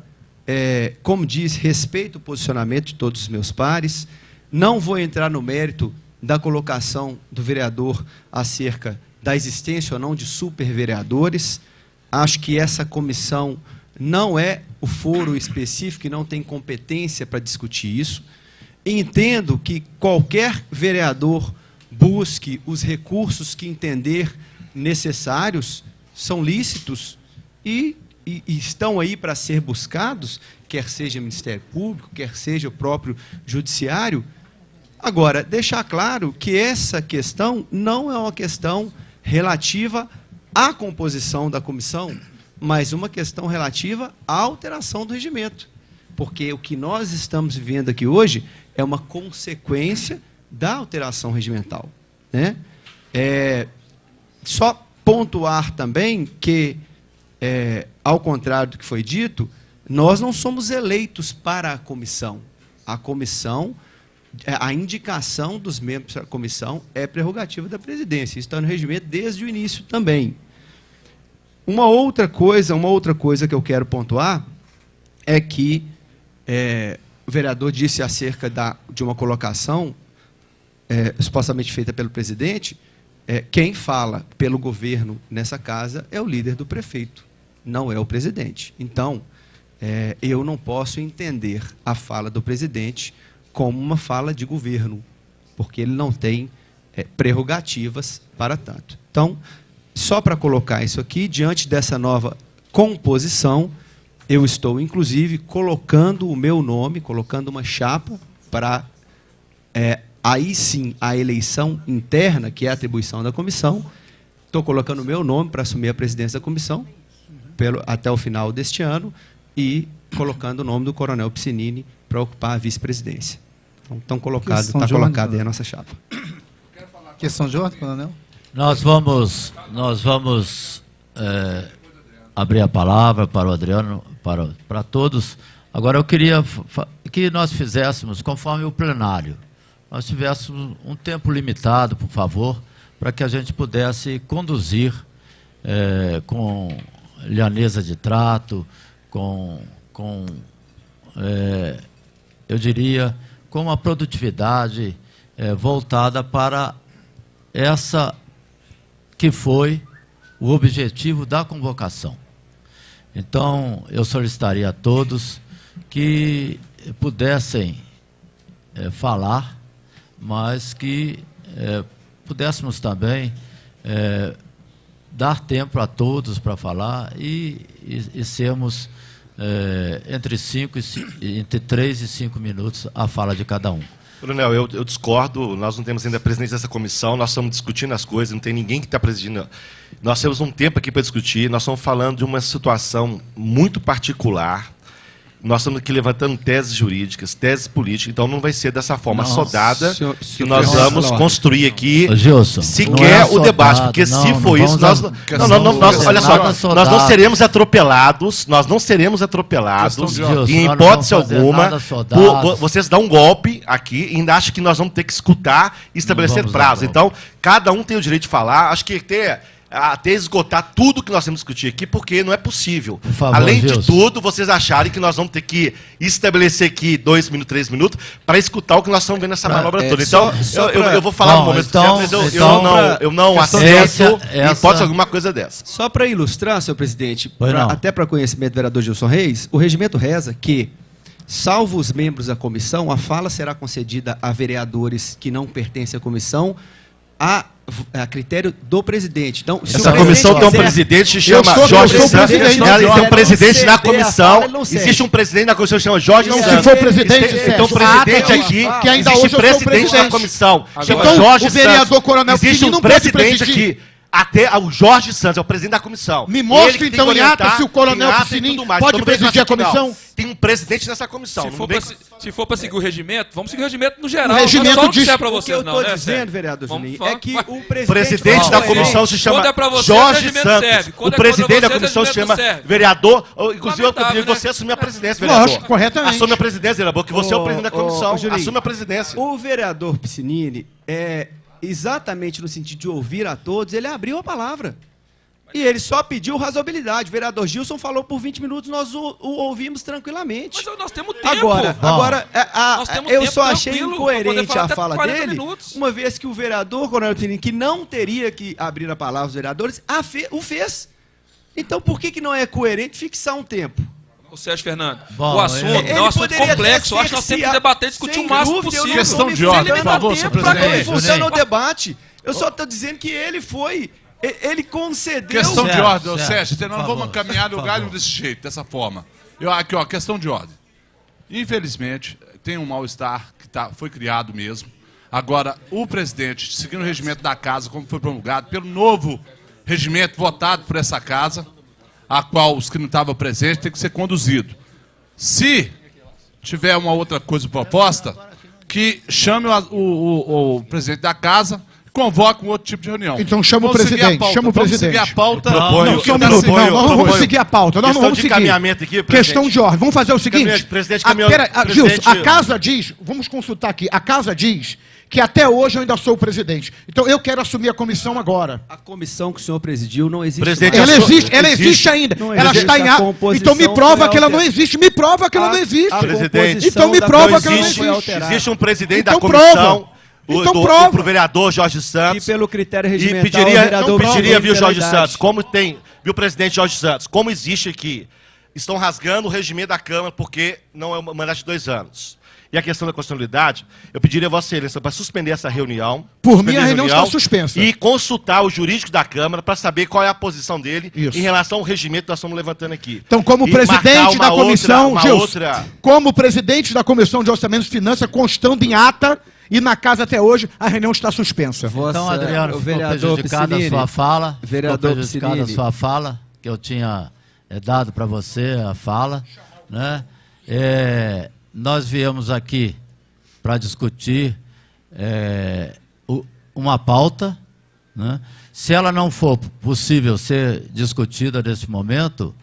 como disse, respeito o posicionamento de todos os meus pares, não vou entrar no mérito da colocação do vereador acerca da existência ou não de supervereadores. Acho que essa comissão não é o foro específico e não tem competência para discutir isso. Entendo que qualquer vereador busque os recursos que entender necessários, são lícitos e estão aí para ser buscados, quer seja o Ministério Público, quer seja o próprio Judiciário. Agora, deixar claro que essa questão não é uma questão relativa à composição da comissão, mas uma questão relativa à alteração do regimento. Porque o que nós estamos vivendo aqui hoje é uma consequência da alteração regimental, né? Só pontuar também que, ao contrário do que foi dito, nós não somos eleitos para a comissão. A indicação dos membros da comissão é prerrogativa da presidência. Isso está no regimento desde o início também. Uma outra coisa que eu quero pontuar é que O vereador disse acerca de uma colocação supostamente feita pelo presidente. Quem fala pelo governo nessa casa é o líder do prefeito, não é o presidente. Então, eu não posso entender a fala do presidente como uma fala de governo, porque ele não tem prerrogativas para tanto. Então, só para colocar isso aqui, diante dessa nova composição, eu estou, inclusive, colocando o meu nome, colocando uma chapa para, aí sim, a eleição interna, que é a atribuição da comissão. Estou colocando o meu nome para assumir a presidência da comissão até o final deste ano e colocando o nome do Coronel Piscinini para ocupar a vice-presidência. Então, está colocada aí a nossa chapa. Questão de ordem, coronel? Nós vamos abrir a palavra para o Adriano, para todos. Agora, eu queria que nós fizéssemos conforme o plenário. Nós tivéssemos um tempo limitado, por favor, para que a gente pudesse conduzir com lhaneza de trato, eu diria, com uma produtividade voltada para essa que foi o objetivo da convocação. Então, eu solicitaria a todos que pudessem falar, mas que pudéssemos também dar tempo a todos para falar e sermos entre 3 e 5 minutos a fala de cada um. Coronel, eu discordo, nós não temos ainda presidente dessa comissão, nós estamos discutindo as coisas, não tem ninguém que está presidindo. Nós temos um tempo aqui para discutir, nós estamos falando de uma situação muito particular, nós estamos aqui levantando teses jurídicas, teses políticas, então não vai ser dessa forma assodada que nós vamos construir aqui sequer o debate, porque se for isso, olha só, nós não seremos atropelados, e em hipótese alguma, vocês dão um golpe aqui e ainda acham que nós vamos ter que escutar e estabelecer prazo. Então, cada um tem o direito de falar, acho que até esgotar tudo que nós temos que discutir aqui, porque não é possível. Favor, além de tudo, vocês acharem que nós vamos ter que estabelecer aqui 2 minutos, 3 minutos, para escutar o que nós estamos vendo nessa manobra toda. Então, eu vou falar no momento certo, mas eu não aceito hipótese alguma coisa dessa. Só para ilustrar, senhor presidente, até para conhecimento do vereador Gilson Reis, o regimento reza que, salvo os membros da comissão, a fala será concedida a vereadores que não pertencem à comissão, a critério do presidente. Então, essa comissão tem um presidente que chama Jorge Santos. Tem um presidente na comissão. Existe um presidente na comissão que chama Jorge Santos. Se for presidente, tem um presidente aqui que ainda existe hoje presidente na comissão. Chama então, Jorge o vereador Coronel Existe um presidente aqui. Até o Jorge Santos é o presidente da comissão. Me mostre então em ata se o Coronel Piscinini pode presidir a comissão. Tem um presidente nessa comissão. Se for para seguir o regimento, vamos seguir o regimento no geral. O regimento diz para vocês, o que eu estou dizendo, vereador Juninho, é que o presidente da comissão se chama Jorge Santos. O presidente da comissão se chama vereador. Inclusive, eu pedi que você assumir a presidência, vereador. Lógico, corretamente. Assume a presidência, vereador, que você é o presidente da comissão. Assume a presidência. O vereador Piscinini exatamente no sentido de ouvir a todos, ele abriu a palavra. E ele só pediu razoabilidade. O vereador Gilson falou por 20 minutos, nós o ouvimos tranquilamente. Mas nós temos tempo. Agora eu só achei tranquilo, incoerente a fala dele, minutos. uma vez que o vereador Coronel Piscinini, que não teria que abrir a palavra aos vereadores, o fez. Então, por que não é coerente fixar um tempo? O Sérgio Fernando, o assunto é um assunto complexo. Eu acho que nós temos que debater e discutir o máximo possível. Questão de ordem, por favor, senhor presidente. Funciona o debate. Eu só estou dizendo que ele concedeu... Questão de ordem, Sérgio, nós não vamos caminhar no galho desse jeito, dessa forma. Aqui, questão de ordem. Infelizmente, tem um mal-estar que foi criado mesmo. Agora, o presidente, seguindo o regimento da casa, como foi promulgado, pelo novo regimento votado por essa casa, a qual os que não estavam presentes têm que ser conduzidos. Se tiver uma outra coisa proposta, que chame o presidente da casa, convoque um outro tipo de reunião. Então chama o presidente. Vamos seguir a pauta. Vamos seguir a pauta. Nós não vamos seguir. Aqui, questão de ordem. Vamos fazer o seguinte. Presidente, Gilson, a casa diz, vamos consultar aqui, a casa diz que até hoje eu ainda sou o presidente. Então eu quero assumir a comissão agora. A comissão que o senhor presidiu não existe Presidente, mais. Ela existe ainda. Não Ela existe. está em A ato. composição Então me prova foi que ela não alterada. existe. Me prova que ela não existe. Presidente, então me prova que ela não existe. existe. Existe um presidente Então da comissão, prova. Então prova. pro vereador Jorge E Santos. pelo critério E regimental, o pediria, vereador pediria, viu, pela Jorge idade. Santos, como tem, viu, presidente Jorge Santos, como existe aqui, estão rasgando o regimento da Câmara porque não é um mandato de 2 anos. E a questão da constitucionalidade, eu pediria a Vossa Excelência para suspender essa reunião. Por mim, a reunião está suspensa. E consultar o jurídico da Câmara para saber qual é a posição dele Isso. em relação ao regimento que nós estamos levantando aqui. Então, como E presidente marcar da uma comissão, outra- Gilson, como presidente da Comissão de Orçamentos e Finanças, constando em ata e na casa até hoje, a reunião está suspensa. Então, Adriano, o ficou vereador prejudicada a Piscinini, sua fala. vereador Ficou prejudicada a Piscinini. sua fala, que eu tinha dado para você a fala. Né? Nós viemos aqui para discutir uma pauta. Né? Se ela não for possível ser discutida nesse momento,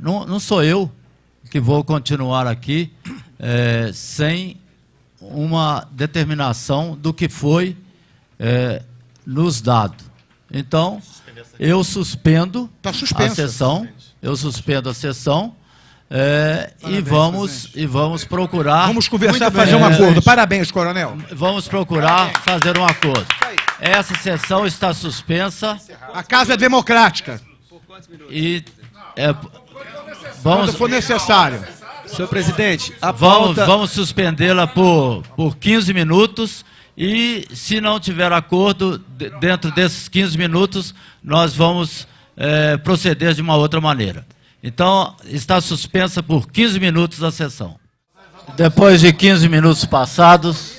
não sou eu que vou continuar aqui sem uma determinação do que foi nos dado. Então, eu suspendo Tá suspensa. a sessão, e vamos procurar... Vamos conversar e fazer um acordo. Parabéns, coronel. Vamos procurar fazer um acordo. Essa sessão está suspensa A casa é democrática. e Quando for necessário. Senhor presidente, a pauta... vamos suspendê-la por 15 minutos e, se não tiver acordo, dentro desses 15 minutos, nós vamos proceder de uma outra maneira. Então, está suspensa por 15 minutos a sessão. Depois de 15 minutos passados,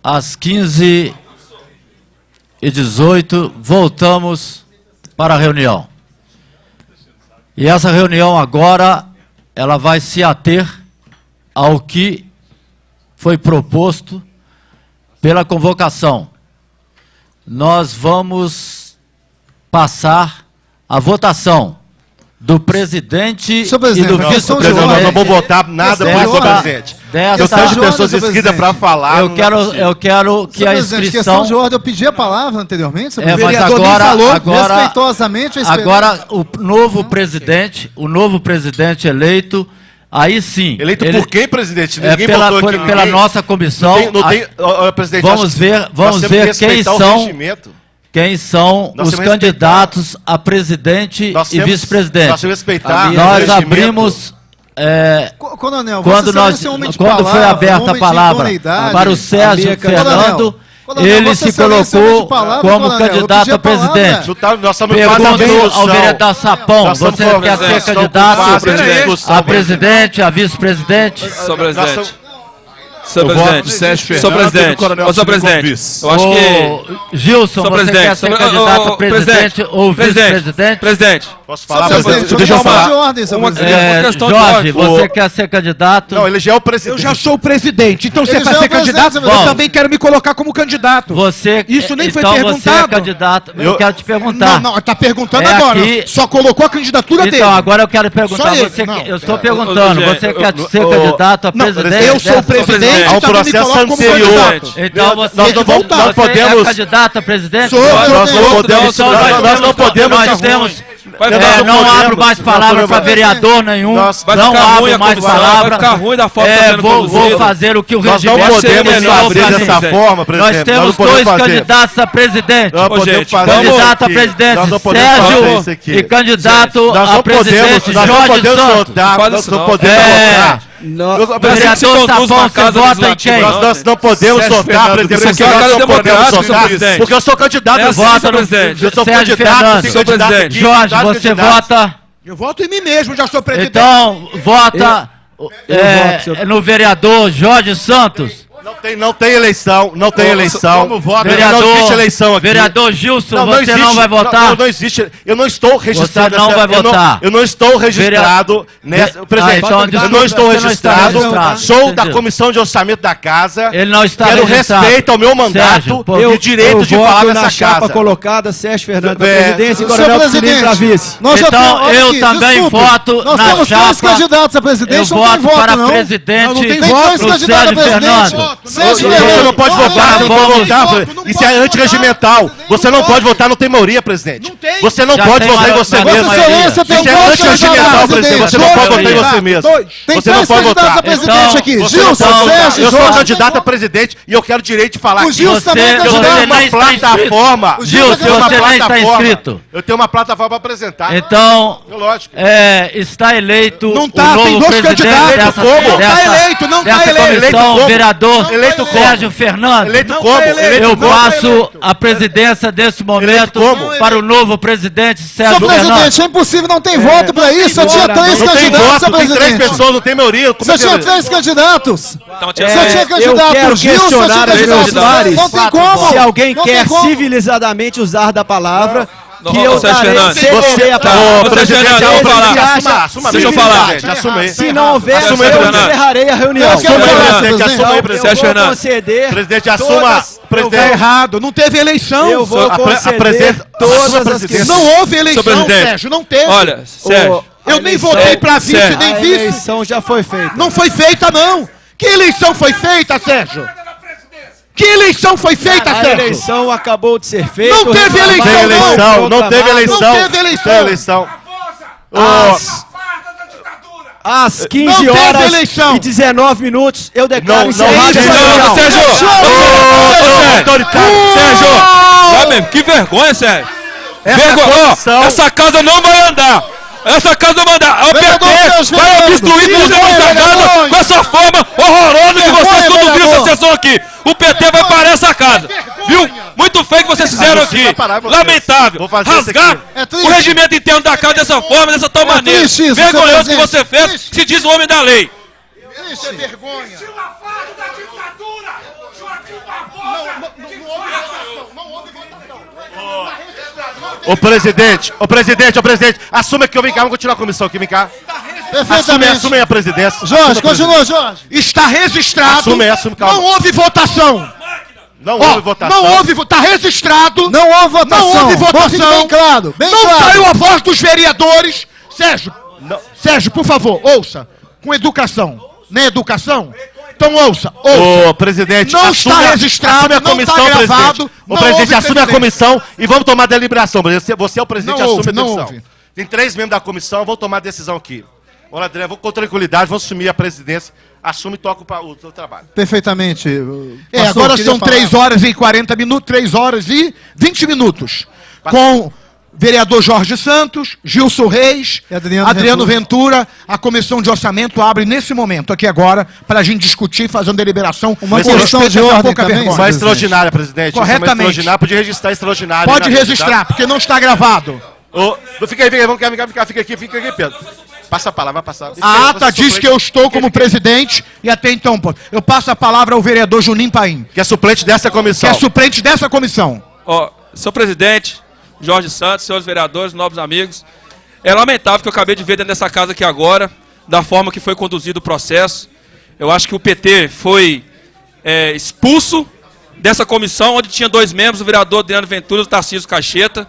às 15h18, voltamos para a reunião. E essa reunião agora, ela vai se ater ao que foi proposto pela convocação. Nós vamos passar a votação do presidente Senhor presidente, e do a questão de vice-presidente. ordem- Nós não vamos votar nada por isso, presidente. Eu tenho de pessoas inscritas para falar. Eu quero que Senhor a presidente, inscrição... questão de ordem, eu pedi a palavra anteriormente, senhor mas presidente. vereador nem falou, respeitosamente, eu esperei. agora o novo presidente eleito, aí sim... Eleito ele- por quem, presidente? Ninguém pela votou aqui, pela ninguém. nossa comissão. Presidente, Vamos ver quem são Nós os temos candidatos a presidente Nós e temos- vice-presidente. nós temos que respeitar o Nós regimento. abrimos... Coronel, Quando, Vossa Excelência é um homem de quando foi palavra, um aberta homem a de palavra idoneidade. para o Sérgio Amiga, Fernando, Coronel, ele Vossa se Excelência é um homem colocou de palavra, como coronel. Eu candidato pedi a a palavra. presidente. Nós estamos Pergunto fazendo ao discussão. vereador Sapão, Nós estamos você fazendo quer ser discussão, candidato discussão, a presidente, a vice-presidente? Senhor Nós presidente. estamos- Senhor Eu voto presidente. no Sérgio Senhor Fernando e no presidente. Coronel Ô, senhor Ciro como presidente. vice. Eu acho que... Gilson, Senhor você quer presidente. ser candidato a presidente ou vice-presidente? Presidente. Posso falar, Senhor presidente? presidente, Deixa eu uma questão falar. de ordem, senhor Uma- presidente. uma questão de Jorge, ordem. você quer ser candidato? Não, ele já é o presidente. Eu já sou o presidente, então se Ele é já para é ser o presidente, candidato, senhor eu presidente. também quero me colocar como candidato. Você, Isso nem foi então você é perguntado. candidato. Eu quero te perguntar. Não, tá perguntando É agora. aqui- Só colocou a candidatura dele. Então, agora eu quero perguntar. Só ele, Você, não. eu estou perguntando, Ô, você ô, quer ô, ser ô, candidato a Não, presidente? eu sou o dessa- presidente, Há um também me processo coloco como anterior. candidato. Então você, Nós não vamos- nós podemos- é candidato a presidente? Sou, Nós não Presidente, podemos... Então, Nós não podemos... Nós temos... Vai Nós ficar- não não podemos- abro mais nós palavra podemos- para vereador nenhum. Vai Não ficar ruim abro a mais comissão, palavra. vai ficar ruim da forma que tá sendo vou conduzida. fazer o que o Nós não regimento podemos determinou abrir fazer. dessa forma, presidente. Nós temos dois candidatos a presidente. Nós Ô, podemos gente, fazer Candidato a isso aqui. presidente Nós não podemos fazer Sérgio isso aqui. e candidato Nós a não podemos, presidente nós não Jorge podemos Santos. votar, Fala nós isso não não. podemos votar. Não, Assim que se Vereador conduz Sapão, uma você casa vota em legislativa, quem? não. Nós não podemos Sérgio votar, Fernando, presidente. isso aqui é uma Nós casa não podemos democrática, senhor votar, presidente. porque eu sou candidato. É assim, Vota senhor no presidente. Eu sou Sérgio candidato, Fernando. tenho Senhor candidato presidente. aqui, Jorge, candidato, você candidato. vota... Eu voto em mim mesmo, já sou presidente. Então, vota voto, senhor- no vereador Jorge Santos. Não tem eleição, não tem eleição. como vota? Não existe eleição aqui. Vereador Gilson, você existe, não vai votar? Não existe. Eu não estou registrado. Você não vai votar. Eu não estou registrado nessa. Presidente, então, eu desculpa, não estou você não está registrado. registrado. Sou da Entendi. Comissão de Orçamento da Casa. Ele não está Quero registrado. respeito ao meu mandato Sérgio, pô, e o direito de falar voto na nessa chapa casa. colocada, Sérgio Fernando para É. presidência e Senhor Coronel Piscinini para presidente, vice. nós já Então, temos- olha eu aqui, também desculpe, voto nós na temos dois chapa. candidatos a presidente, Eu não tem voto voto, para não. presidente Não, não tem Tem voto dois pro candidatos a Sérgio presidente. Fernando. Sérgio Você não pode votar, você não pode votar. Não Isso é pode antirregimental. votar. Você não pode votar, não tem maioria, presidente. Não tem. Você não Já pode tem votar em maioria. você Vossa mesmo. Excelência tem Isso é um voto antirregimental, presidente. Você não pode votar em você mesmo. Tem Você não 3 pode candidatos a votar. presidente aqui. Você não Gilson, pode votar. Sérgio, Eu sou Jorge. candidato a presidente e eu quero direito de falar O aqui. Gilson também é Você Eu tenho candidato. nem uma está plataforma. O Gilson, Gilson, você nem está inscrito. Eu tenho uma plataforma para apresentar. Então, Lógico. está eleito Não tá, o novo tem 2 presidente candidatos. dessa, Não dessa, tá eleito, não tá dessa eleito. Eleito comissão, como? vereador Eleito como? Sérgio Fernandes. Eleito Não como? tá eleito. Eleito Eu não como? tá passo eleito. a presidência desse momento como? para o novo presidente Sérgio Senhor Fernandes. presidente, é impossível, não tem voto pra isso. Eu tinha 3 Não tem candidatos voto, a tem 3 presidente. pessoas, não tem maioria. Como é Você tinha 3 candidatos. Então, Você tinha tinha eu candidato quero Gilson, questionar tinha os candidato meus pares. Não tem como. Se alguém Não quer tem como. civilizadamente usar da palavra, Não, que ô, eu Sérgio darei, Fernandes, cederei a Tá, palavra. ô, Sérgio Fernandes, eu vou falar. Assuma, Deixa eu falar. Assume aí. Se não houver, Assume, eu Fernandes. encerrarei a reunião. Eu quero Assume aí, falar, presidente. presidente. Assume aí, Eu presidente. Sérgio vou Fernandes. conceder Presidente, assuma. todas- Tá Presidente. errado, não teve eleição. Eu vou conceder apresenta- todas assuma, as presidente. questões. Não houve eleição, Senhor presidente. Sérgio, não teve. Olha, Sérgio. Eu nem votei pra vice, Sérgio. nem A vice. eleição já foi feita. Não foi feita, não. Que eleição foi feita, Sérgio? Que eleição foi feita, A Sérgio? eleição acabou de ser feita. Não teve o eleição, Tem resultado eleição, foi não teve proclamado. eleição. Não teve eleição. Tem eleição. Às 15 Não teve horas eleição. e 19 minutos, eu declaro Não, encerrado não, essa não, reunião. Sérgio! Autoritário. Sérgio! Vai mesmo, que vergonha, Sérgio! comissão- Essa casa não vai andar! Essa casa não vai andar! O Vereador PT Sérgio vai Fernando. obstruir Vergonha, tudo essa casa vergonha. com essa forma horrorosa que vocês Vergonha, conduziram essa vereador. sessão aqui! O PT vai parar essa casa! Viu? Muito feio que vocês fizeram você aqui! vai parar, vocês. Lamentável! Vou fazer isso Rasgar aqui. É triste. o regimento interno da casa dessa forma, dessa tal maneira! triste isso, Vergonhoso senhor que presidente. você fez, que se diz o homem da lei! Isso é vergonha. Ô presidente, assume que eu vim cá, vamos continuar a comissão aqui, vem cá. Perfeitamente. Assume aí a presidência. Jorge, Assume a continua, Jorge. Está registrado. Assume, calma. Não houve votação. Não Ó, houve votação. Não houve, está registrado. Não houve votação. Não houve Bom, fique votação. bem claro, bem Não claro. saiu a voz dos vereadores. Sérgio, Não. Sérgio, por favor, ouça. Com educação. Nem educação? Então ouça, ouça. Ô, presidente, Não está registrado, assume a não comissão, está gravado, presidente. Ô, não presidente, houve assume a presidente. comissão e vamos tomar deliberação. Você é o presidente, Não assume houve, a não decisão. houve. Tem 3 membros da comissão, vou tomar a decisão aqui. Olha, André, vou com tranquilidade, vou assumir a presidência, assume e toco o seu trabalho. Perfeitamente. É, Pastor, agora queria são falar. 3 horas e 40 minutos, 3 horas e 20 minutos. Com vereador Jorge Santos, Gilson Reis, E Adriano Adriano Ventura. A comissão de orçamento abre nesse momento, aqui agora, para a gente discutir, fazer uma deliberação. Uma Mas questão respeito de a essa ordem pouca também, vergonha. Uma presidente. extraordinária, presidente. Corretamente. Uma extraordinária, podia registrar extraordinária. Pode na mesa, registrar, tá? porque não está gravado. Ô, fica aí, vamos fica aqui, Pedro. Passa a palavra, vai passar. A ata diz que eu estou como presidente e até então, pô, eu passo a palavra ao vereador Juninho Paim, Que é suplente dessa que comissão. é suplente dessa comissão. Ó, senhor presidente, Jorge Santos, senhores vereadores, nobres amigos, é lamentável que eu acabei de ver dentro dessa casa aqui agora, da forma que foi conduzido o processo. Eu acho que o PT foi expulso dessa comissão, onde tinha 2 membros, o vereador Adriano Ventura e o Tarcísio Cacheta,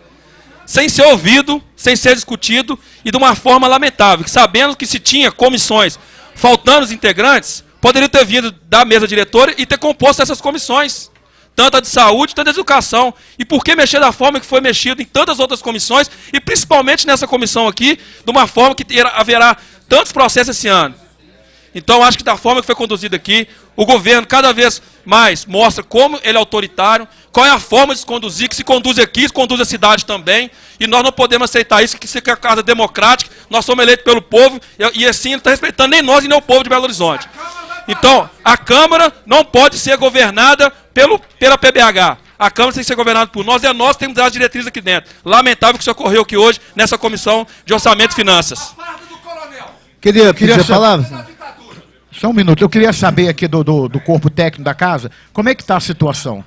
sem ser ouvido, sem ser discutido e de uma forma lamentável, que sabendo que se tinha comissões faltando os integrantes, poderiam ter vindo da mesa diretora e ter composto essas comissões, tanto a de saúde, tanto a de educação. E por que mexer da forma que foi mexido em tantas outras comissões, e principalmente nessa comissão aqui, de uma forma que haverá tantos processos esse ano? Então, acho que da forma que foi conduzido aqui, o governo cada vez mais mostra como ele é autoritário, qual é a forma de se conduzir, que se conduz aqui, se conduz a cidade também, e nós não podemos aceitar isso, que isso aqui é uma casa democrática, nós somos eleitos pelo povo, e assim ele não está respeitando nem nós e nem o povo de Belo Horizonte. Então, a Câmara não pode ser governada pela PBH. A Câmara tem que ser governada por nós, e nós temos que dar as diretrizes aqui dentro. Lamentável que isso ocorreu aqui hoje, nessa Comissão de Orçamento e Finanças. Queria Queria a palavra? Só um minuto, eu queria saber aqui do corpo técnico da casa, como é que está a situação?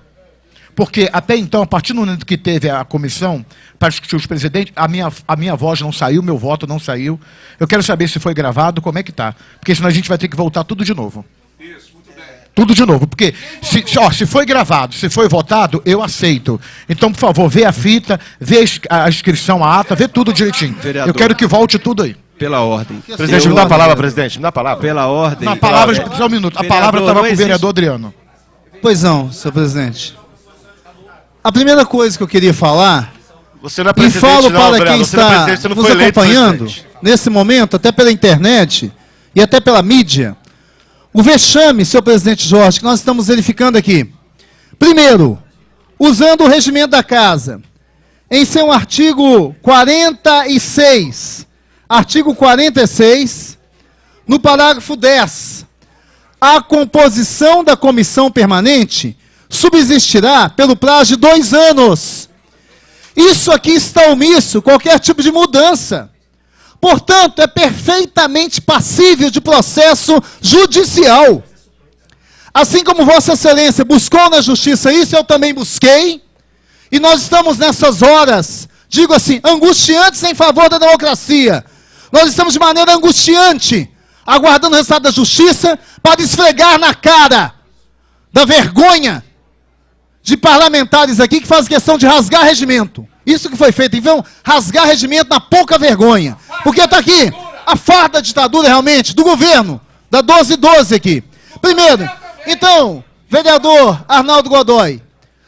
Porque até então, a partir do momento que teve a comissão para discutir os presidentes, a minha voz não saiu, meu voto não saiu. Eu quero saber se foi gravado, como é que está. Porque senão a gente vai ter que voltar tudo de novo. Isso, muito bem. Tudo de novo, porque se foi gravado, se foi votado, eu aceito. Então, por favor, vê a fita, vê a inscrição, a ata, vê tudo direitinho. Vereador. Eu quero que volte tudo aí. Pela ordem. Presidente, me dá a palavra, presidente. Me dá a palavra. Pela ordem. Na palavra, só um minuto. A palavra Vereador, estava não com o existe- vereador Adriano. Pois não, senhor presidente. A primeira coisa que eu queria falar, Você não é e presidente, falo não, para vereador. quem Você não é está presidente, você não nos foi eleito acompanhando, presidente. nesse momento, até pela internet e até pela mídia, o vexame, senhor presidente Jorge, que nós estamos verificando aqui. Primeiro, usando o regimento da casa, em seu artigo 46, no parágrafo 10, a composição da comissão permanente subsistirá pelo prazo de 2 anos. Isso aqui está omisso, qualquer tipo de mudança. Portanto, é perfeitamente passível de processo judicial. Assim como Vossa Excelência buscou na justiça isso, eu também busquei. E nós estamos nessas horas, digo assim, angustiantes em favor da democracia. Nós estamos de maneira angustiante, aguardando o resultado da justiça, para esfregar na cara da vergonha de parlamentares aqui que fazem questão de rasgar regimento. Isso que foi feito, então, rasgar regimento na pouca vergonha. Porque está aqui a farda da ditadura realmente, do governo, da 1212 aqui. Primeiro, então, vereador Arnaldo Godoy,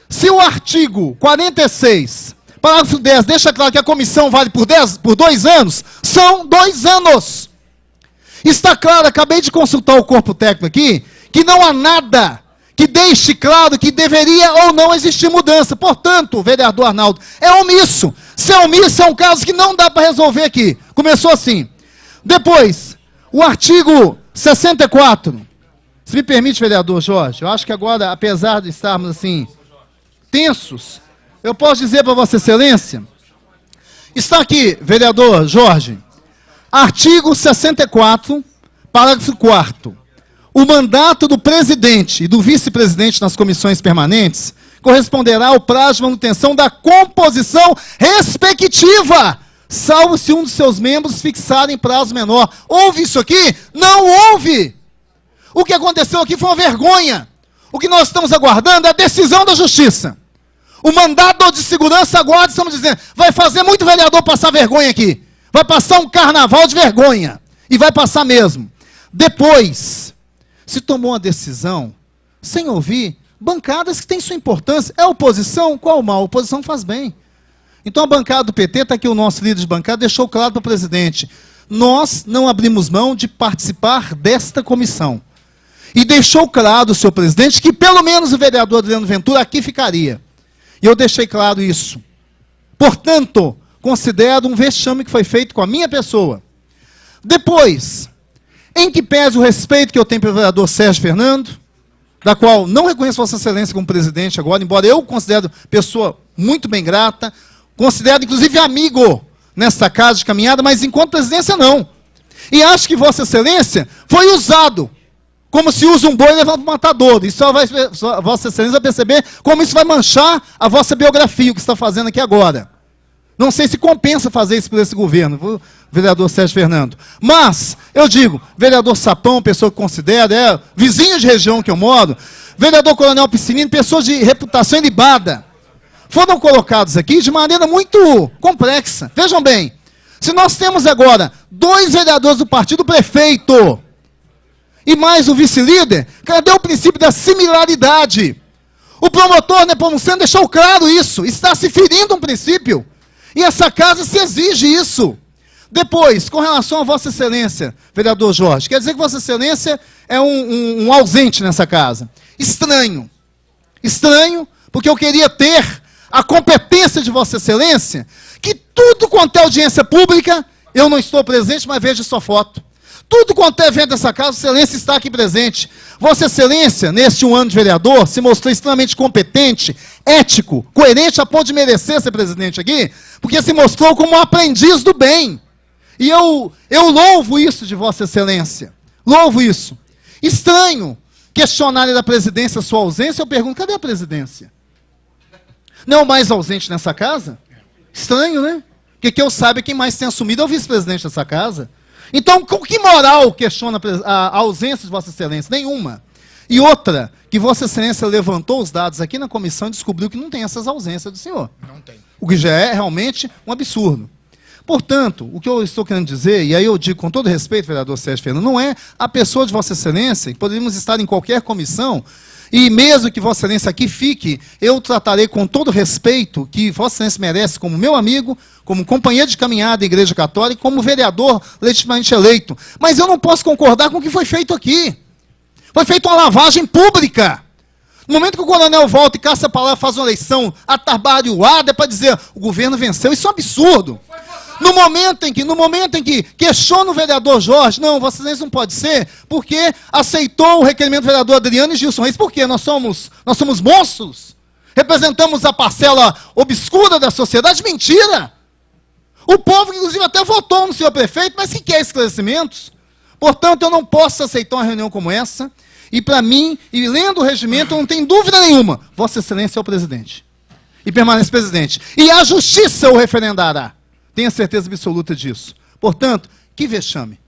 se o artigo 46, parágrafo 10, deixa claro que a comissão vale por 2 anos, são 2 anos. Está claro, acabei de consultar o corpo técnico aqui, que não há nada que deixe claro que deveria ou não existir mudança. Portanto, vereador Arnaldo, é omisso. Se é omisso, é um caso que não dá para resolver aqui. Começou assim. Depois, o artigo 64. Se me permite, vereador Jorge, eu acho que agora, apesar de estarmos assim, tensos, eu posso dizer para Vossa Excelência, está aqui, vereador Jorge, artigo 64, parágrafo 4º. O mandato do presidente e do vice-presidente nas comissões permanentes corresponderá ao prazo de manutenção da composição respectiva, salvo se um dos seus membros fixar em prazo menor. Houve isso aqui? Não houve! O que aconteceu aqui foi uma vergonha. O que nós estamos aguardando é a decisão da justiça. O mandado de segurança aguarda, estamos dizendo, vai fazer muito vereador passar vergonha aqui. Vai passar um carnaval de vergonha. E vai passar mesmo. Depois, se tomou uma decisão, sem ouvir, bancadas que têm sua importância. É oposição? Qual o mal? A oposição faz bem. Então a bancada do PT, está aqui o nosso líder de bancada, deixou claro para o presidente, nós não abrimos mão de participar desta comissão. E deixou claro, senhor presidente, que pelo menos o vereador Adriano Ventura aqui ficaria. E eu deixei claro isso. Portanto, considero um vexame que foi feito com a minha pessoa. Depois, em que pese o respeito que eu tenho pelo vereador Sérgio Fernando, da qual não reconheço Vossa Excelência como presidente agora, embora eu considero pessoa muito bem grata, considero inclusive amigo nessa casa de caminhada, mas enquanto presidência não. E acho que Vossa Excelência foi usado como se usa um boi e levanta um matador. E Vossa Excelência vai perceber como isso vai manchar a vossa biografia, o que está fazendo aqui agora. Não sei se compensa fazer isso por esse governo, vereador Sérgio Fernando. Mas, eu digo, vereador Sapão, pessoa que considera, é vizinho de região que eu moro, vereador Coronel Piscinini, pessoas de reputação ilibada, foram colocados aqui de maneira muito complexa. Vejam bem, se nós temos agora 2 vereadores do partido, prefeito, e mais o vice-líder, cadê o princípio da similaridade? O promotor Nepomuceno deixou claro isso, está se ferindo um princípio. E essa casa se exige isso. Depois, com relação a Vossa Excelência, vereador Jorge, quer dizer que Vossa Excelência é um ausente nessa casa. Estranho. Estranho, porque eu queria ter a competência de Vossa Excelência, que tudo quanto é audiência pública, eu não estou presente, mas vejo sua foto. Tudo quanto é evento dessa casa, Vossa Excelência está aqui presente. Vossa Excelência, neste 1 ano de vereador, se mostrou extremamente competente, ético, coerente a ponto de merecer ser presidente aqui, porque se mostrou como um aprendiz do bem. E eu louvo isso de Vossa Excelência. Louvo isso. Estranho questionarem da presidência a sua ausência, eu pergunto, cadê a presidência? Não é o mais ausente nessa casa? Estranho, né? Porque que eu saiba, quem mais tem assumido é o vice-presidente dessa casa. Então, com que moral questiona a ausência de Vossa Excelência? Nenhuma. E outra, que Vossa Excelência levantou os dados aqui na comissão e descobriu que não tem essas ausências do senhor. Não tem. O que já é realmente um absurdo. Portanto, o que eu estou querendo dizer, e aí eu digo com todo respeito, vereador Sérgio Fernando, não é a pessoa de Vossa Excelência, que poderíamos estar em qualquer comissão, E mesmo que Vossa Excelência aqui fique, eu tratarei com todo o respeito que Vossa Excelência merece como meu amigo, como companheiro de caminhada da Igreja Católica, como vereador legitimamente eleito. Mas eu não posso concordar com o que foi feito aqui. Foi feita uma lavagem pública. No momento que o coronel volta e caça a palavra, faz uma eleição atabalhoada para dizer o governo venceu, isso é um absurdo. No momento em que questiona o vereador Jorge, não, Vossa Excelência não pode ser, porque aceitou o requerimento do vereador Adriano e Gilson Reis. Por quê? Nós somos monstros? Representamos a parcela obscura da sociedade? Mentira! O povo, inclusive, até votou no senhor prefeito, mas que quer esclarecimentos. Portanto, eu não posso aceitar uma reunião como essa, e para mim, e lendo o regimento, eu não tenho dúvida nenhuma, Vossa Excelência é o presidente. E permanece presidente. E a justiça o referendará. Tenha certeza absoluta disso. Portanto, que vexame.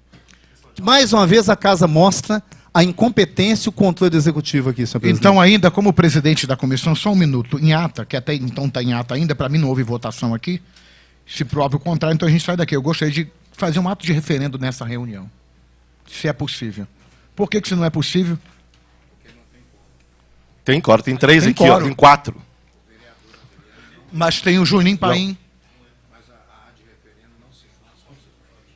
Mais uma vez a casa mostra a incompetência e o controle executivo aqui, senhor presidente. Então, ainda como presidente da comissão, só um minuto, em ata, que até então está em ata ainda, para mim não houve votação aqui, se prova o contrário, então a gente sai daqui. Eu gostaria de fazer um ato de referendo nessa reunião, se é possível. Por que se não é possível? Tem quórum, tem 3 Tem aqui, ó, quórum. tem 4. Mas tem o Juninho Paim.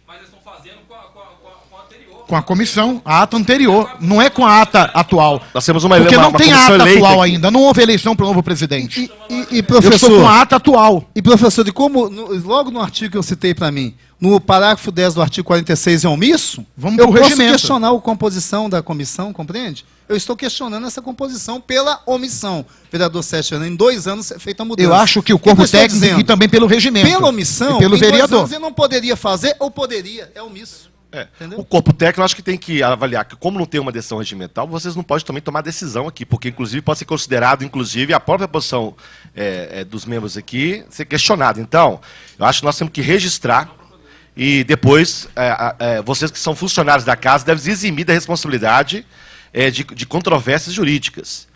Mas eles estão fazendo com a anterior. Com a comissão, a ata anterior, não é com a ata atual. Nós temos uma Porque não tem a comissão ata eleita atual aqui. ainda, não houve eleição para o novo presidente. E Eu professor, estou com a ata atual. e professor, de como, logo no artigo que eu citei para mim, no parágrafo 10 do artigo 46 é omisso, Vamos eu pro posso regimento. questionar a composição da comissão, compreende? Eu estou questionando essa composição pela omissão. Vereador Sérgio Fernandes, em 2 anos é feita a mudança. Eu acho que o que corpo eu estou técnico dizendo? e também pelo regimento. Pela omissão, e pelo em 2 vereador. anos ele não poderia fazer, ou poderia, é omisso. Entendeu? O corpo técnico, eu acho que tem que avaliar que, como não tem uma decisão regimental, vocês não podem também tomar decisão aqui, porque, inclusive, pode ser considerado, inclusive, a própria posição dos membros aqui ser questionada. Então, eu acho que nós temos que registrar e depois, vocês que são funcionários da casa devem se eximir da responsabilidade de controvérsias jurídicas.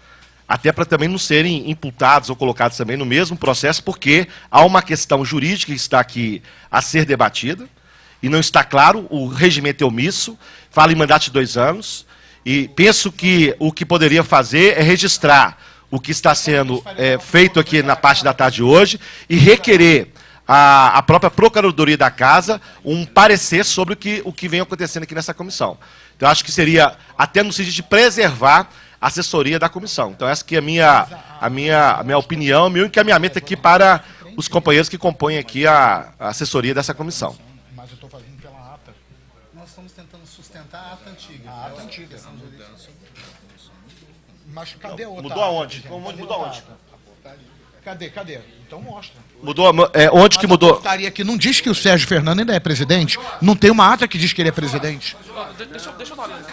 Até para também não serem imputados ou colocados também no mesmo processo, porque há uma questão jurídica que está aqui a ser debatida, e não está claro, o regimento é omisso, fala em mandato de 2 anos, e penso que o que poderia fazer é registrar o que está sendo feito aqui na parte da tarde de hoje e requerer a própria Procuradoria da Casa um parecer sobre o que vem acontecendo aqui nessa comissão. Então, acho que seria até no sentido de preservar a assessoria da comissão. Então, essa aqui é a minha opinião, meu encaminhamento aqui para os companheiros que compõem aqui a assessoria dessa comissão. Mas eu estou fazendo pela ata. Nós estamos tentando sustentar a ata antiga. A ata antiga. Mas cadê a outra? Mudou aonde? Mudou aonde? Cadê? Então mostra. Mudou, onde que mudou? A portaria aqui não diz que o Sérgio Fernando ainda é presidente. Não tem uma ata que diz que ele é presidente. Deixa eu dar uma olhada.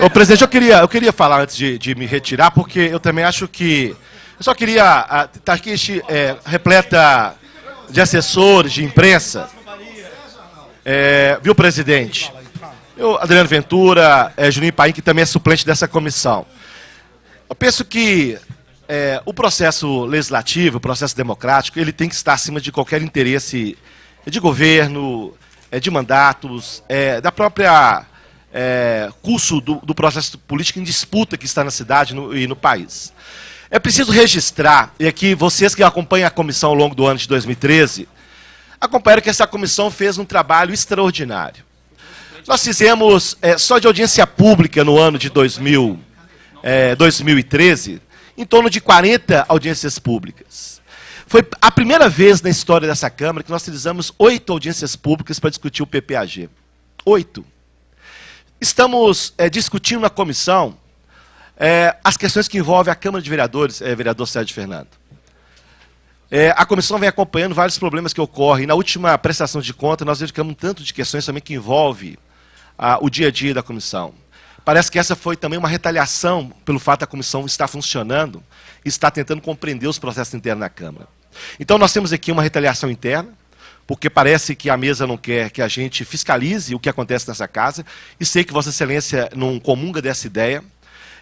Ô, presidente, eu queria falar antes de me retirar, porque eu também acho que... Eu só queria... Está aqui repleta de assessores, de imprensa. Viu, presidente? Adriano Ventura, Juninho Paim, que também é suplente dessa comissão. Eu penso que o processo legislativo, o processo democrático, ele tem que estar acima de qualquer interesse de governo, de mandatos, da própria curso do processo político em disputa que está na cidade e no país. É preciso registrar, e aqui vocês que acompanham a comissão ao longo do ano de 2013, acompanharam que essa comissão fez um trabalho extraordinário. Nós fizemos, só de audiência pública no ano de 2013, em torno de 40 audiências públicas. Foi a primeira vez na história dessa Câmara que nós utilizamos 8 audiências públicas para discutir o PPAG. 8. Estamos discutindo na comissão as questões que envolvem a Câmara de Vereadores, vereador Sérgio Fernando. A comissão vem acompanhando vários problemas que ocorrem. Na última prestação de conta, nós dedicamos um tanto de questões também que envolvem o dia a dia da comissão. Parece que essa foi também uma retaliação pelo fato da comissão estar funcionando e estar tentando compreender os processos internos na Câmara. Então, nós temos aqui uma retaliação interna, porque parece que a mesa não quer que a gente fiscalize o que acontece nessa casa, e sei que Vossa Excelência não comunga dessa ideia,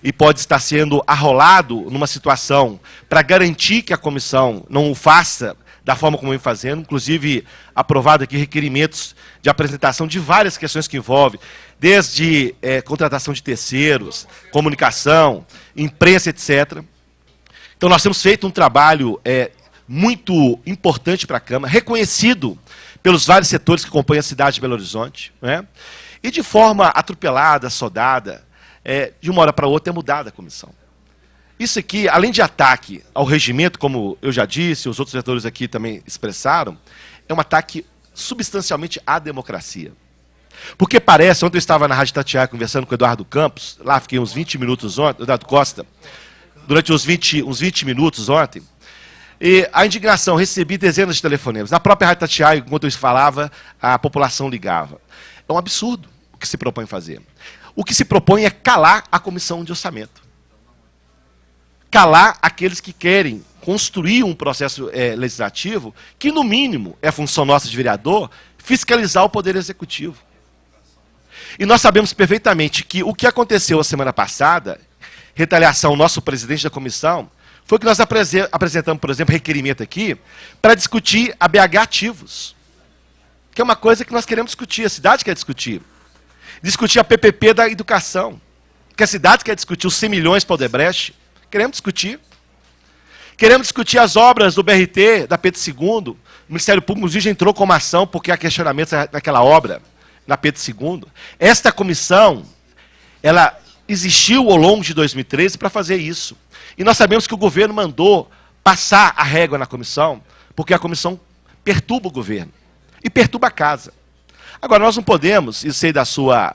e pode estar sendo arrolado numa situação para garantir que a comissão não o faça da forma como vem fazendo, inclusive aprovado aqui requerimentos de apresentação de várias questões que envolvem, desde contratação de terceiros, comunicação, imprensa, etc. Então nós temos feito um trabalho muito importante para a Câmara, reconhecido pelos vários setores que compõem a cidade de Belo Horizonte, né? E de forma atropelada, sodada, de uma hora para outra é mudada a comissão. Isso aqui, além de ataque ao regimento, como eu já disse, os outros vetores aqui também expressaram, é um ataque substancialmente à democracia. Porque parece, ontem eu estava na Rádio Tatiaia conversando com o Eduardo Campos, lá fiquei uns 20 minutos ontem, Eduardo Costa, durante uns 20 minutos ontem, e a indignação, recebi dezenas de telefonemas. Na própria Rádio Tatiaia, enquanto eu falava, a população ligava. É um absurdo o que se propõe fazer. O que se propõe é calar a comissão de orçamento. Calar aqueles que querem construir um processo legislativo que, no mínimo, é função nossa de vereador, fiscalizar o Poder Executivo. E nós sabemos perfeitamente que o que aconteceu a semana passada, retaliação ao nosso presidente da comissão, foi que nós apresentamos, por exemplo, requerimento aqui para discutir a BH Ativos, que é uma coisa que nós queremos discutir, a cidade quer discutir. Discutir a PPP da educação, que a cidade quer discutir, os 100 milhões para o Odebrecht, queremos discutir. Queremos discutir as obras do BRT, da Pedro II, o Ministério Público, inclusive, já entrou com uma ação, porque há questionamentos naquela obra, na Pedro II. Esta comissão, ela existiu ao longo de 2013 para fazer isso. E nós sabemos que o governo mandou passar a régua na comissão, porque a comissão perturba o governo e perturba a casa. Agora, nós não podemos, e sei da sua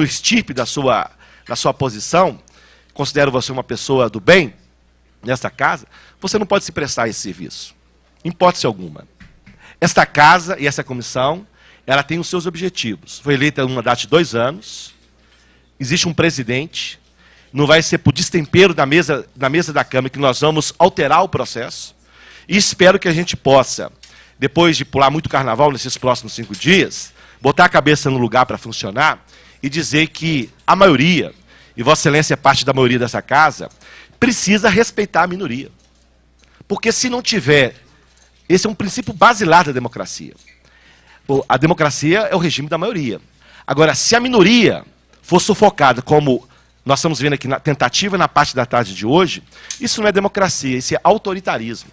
estirpe, da sua posição, considero você uma pessoa do bem nesta casa, você não pode se prestar a esse serviço, em hipótese alguma. Esta casa e essa comissão, ela tem os seus objetivos. Foi eleita um mandato de 2 anos, existe um presidente, não vai ser por destempero da mesa da Câmara que nós vamos alterar o processo, e espero que a gente possa, depois de pular muito carnaval nesses próximos 5 dias, botar a cabeça no lugar para funcionar e dizer que a maioria, e Vossa Excelência é parte da maioria dessa casa, precisa respeitar a minoria. Porque se não tiver, esse é um princípio basilar da democracia. A democracia é o regime da maioria. Agora, se a minoria for sufocada, como nós estamos vendo aqui na tentativa na parte da tarde de hoje, isso não é democracia, isso é autoritarismo.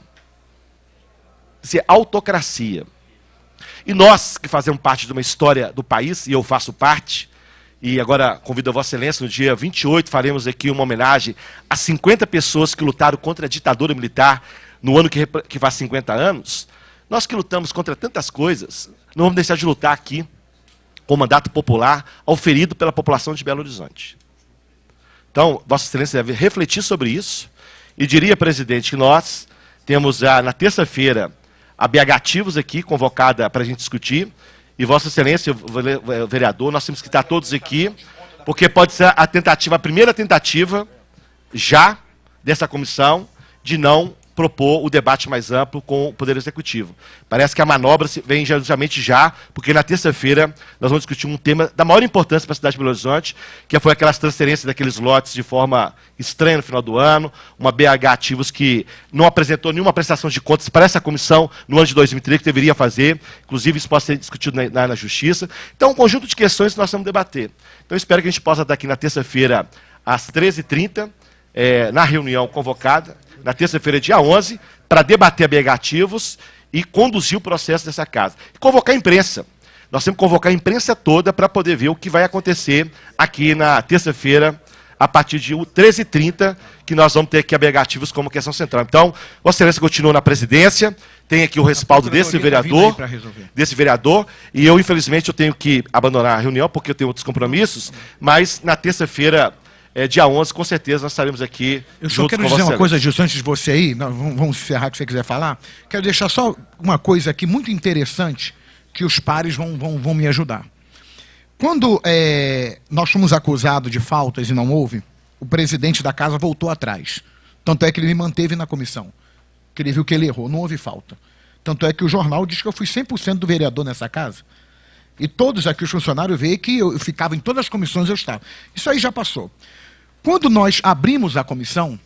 Isso é autocracia. E nós, que fazemos parte de uma história do país, e eu faço parte, e agora convido a Vossa Excelência, no dia 28, faremos aqui uma homenagem a 50 pessoas que lutaram contra a ditadura militar no ano que faz 50 anos. Nós que lutamos contra tantas coisas, não vamos deixar de lutar aqui com o mandato popular auferido pela população de Belo Horizonte. Então, Vossa Excelência deve refletir sobre isso, e diria, presidente, que nós temos já na terça-feira a BH Ativos aqui, convocada para a gente discutir, e Vossa Excelência, o vereador, nós temos que estar todos aqui, porque pode ser a primeira tentativa, já, dessa comissão, de não propor o debate mais amplo com o Poder Executivo. Parece que a manobra vem justamente já, porque na terça-feira nós vamos discutir um tema da maior importância para a cidade de Belo Horizonte, que foi aquelas transferências daqueles lotes de forma estranha no final do ano, uma BH Ativos que não apresentou nenhuma prestação de contas para essa comissão no ano de 2013, que deveria fazer, inclusive isso pode ser discutido na Justiça. Então, um conjunto de questões que nós vamos debater. Então, eu espero que a gente possa estar aqui na terça-feira, às 13h30, na reunião convocada, na terça-feira, dia 11, para debater a BH Ativos e conduzir o processo dessa casa. E convocar a imprensa. Nós temos que convocar a imprensa toda para poder ver o que vai acontecer aqui na terça-feira, a partir de 13h30, que nós vamos ter aqui a BH Ativos como questão central. Então, Vossa Excelência continua na presidência, tem aqui o respaldo desse vereador, e eu, infelizmente, eu tenho que abandonar a reunião, porque eu tenho outros compromissos, mas na terça-feira, dia 11, com certeza, nós estaremos aqui. Eu só quero dizer uma coisa, Gilson, antes de você ir, nós vamos encerrar o que você quiser falar. Quero deixar só uma coisa aqui muito interessante, que os pares vão me ajudar. Quando nós fomos acusados de faltas e não houve, o presidente da casa voltou atrás. Tanto é que ele me manteve na comissão. Que ele viu que ele errou, não houve falta. Tanto é que o jornal diz que eu fui 100% do vereador nessa casa. E todos aqui, os funcionários, veem que eu ficava em todas as comissões, eu estava. Isso aí já passou. Quando nós abrimos a comissão,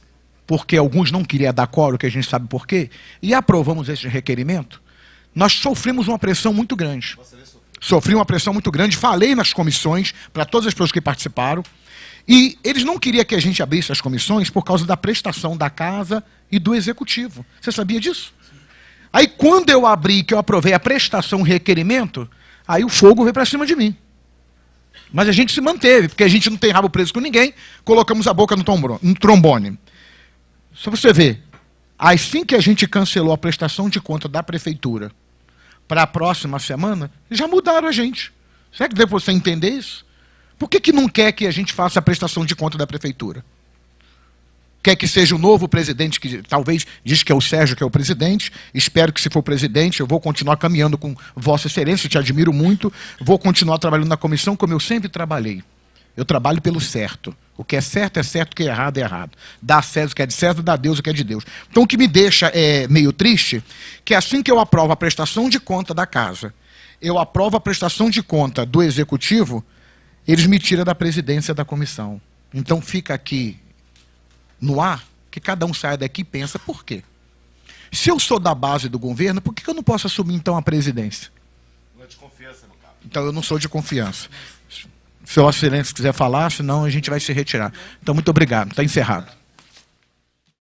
porque alguns não queriam dar quórum, que a gente sabe por quê, e aprovamos esse requerimento, nós sofremos uma pressão muito grande. Sofri uma pressão muito grande, falei nas comissões, para todas as pessoas que participaram, e eles não queriam que a gente abrisse as comissões por causa da prestação da casa e do executivo. Você sabia disso? Aí quando eu abri, que eu aprovei a prestação requerimento, aí o fogo veio para cima de mim. Mas a gente se manteve, porque a gente não tem rabo preso com ninguém, colocamos a boca no trombone. Só você ver, assim que a gente cancelou a prestação de conta da prefeitura para a próxima semana, já mudaram a gente. Será que deve você entender isso? Por que não quer que a gente faça a prestação de conta da prefeitura? Quer que seja o novo presidente, que talvez diz que é o Sérgio que é o presidente. Espero que, se for presidente, eu vou continuar caminhando com Vossa Excelência, te admiro muito. Vou continuar trabalhando na comissão como eu sempre trabalhei. Eu trabalho pelo certo. O que é certo, o que é errado, é errado. Dá a César o que é de César, dá a Deus o que é de Deus. Então o que me deixa meio triste, que assim que eu aprovo a prestação de conta da casa, eu aprovo a prestação de conta do executivo, eles me tiram da presidência da comissão. Então fica aqui no ar, que cada um saia daqui e pensa, por quê? Se eu sou da base do governo, por que eu não posso assumir então a presidência? Não é de confiança, no caso. Então eu não sou de confiança. Se o Excelência quiser falar, senão a gente vai se retirar. Então muito obrigado, está encerrado.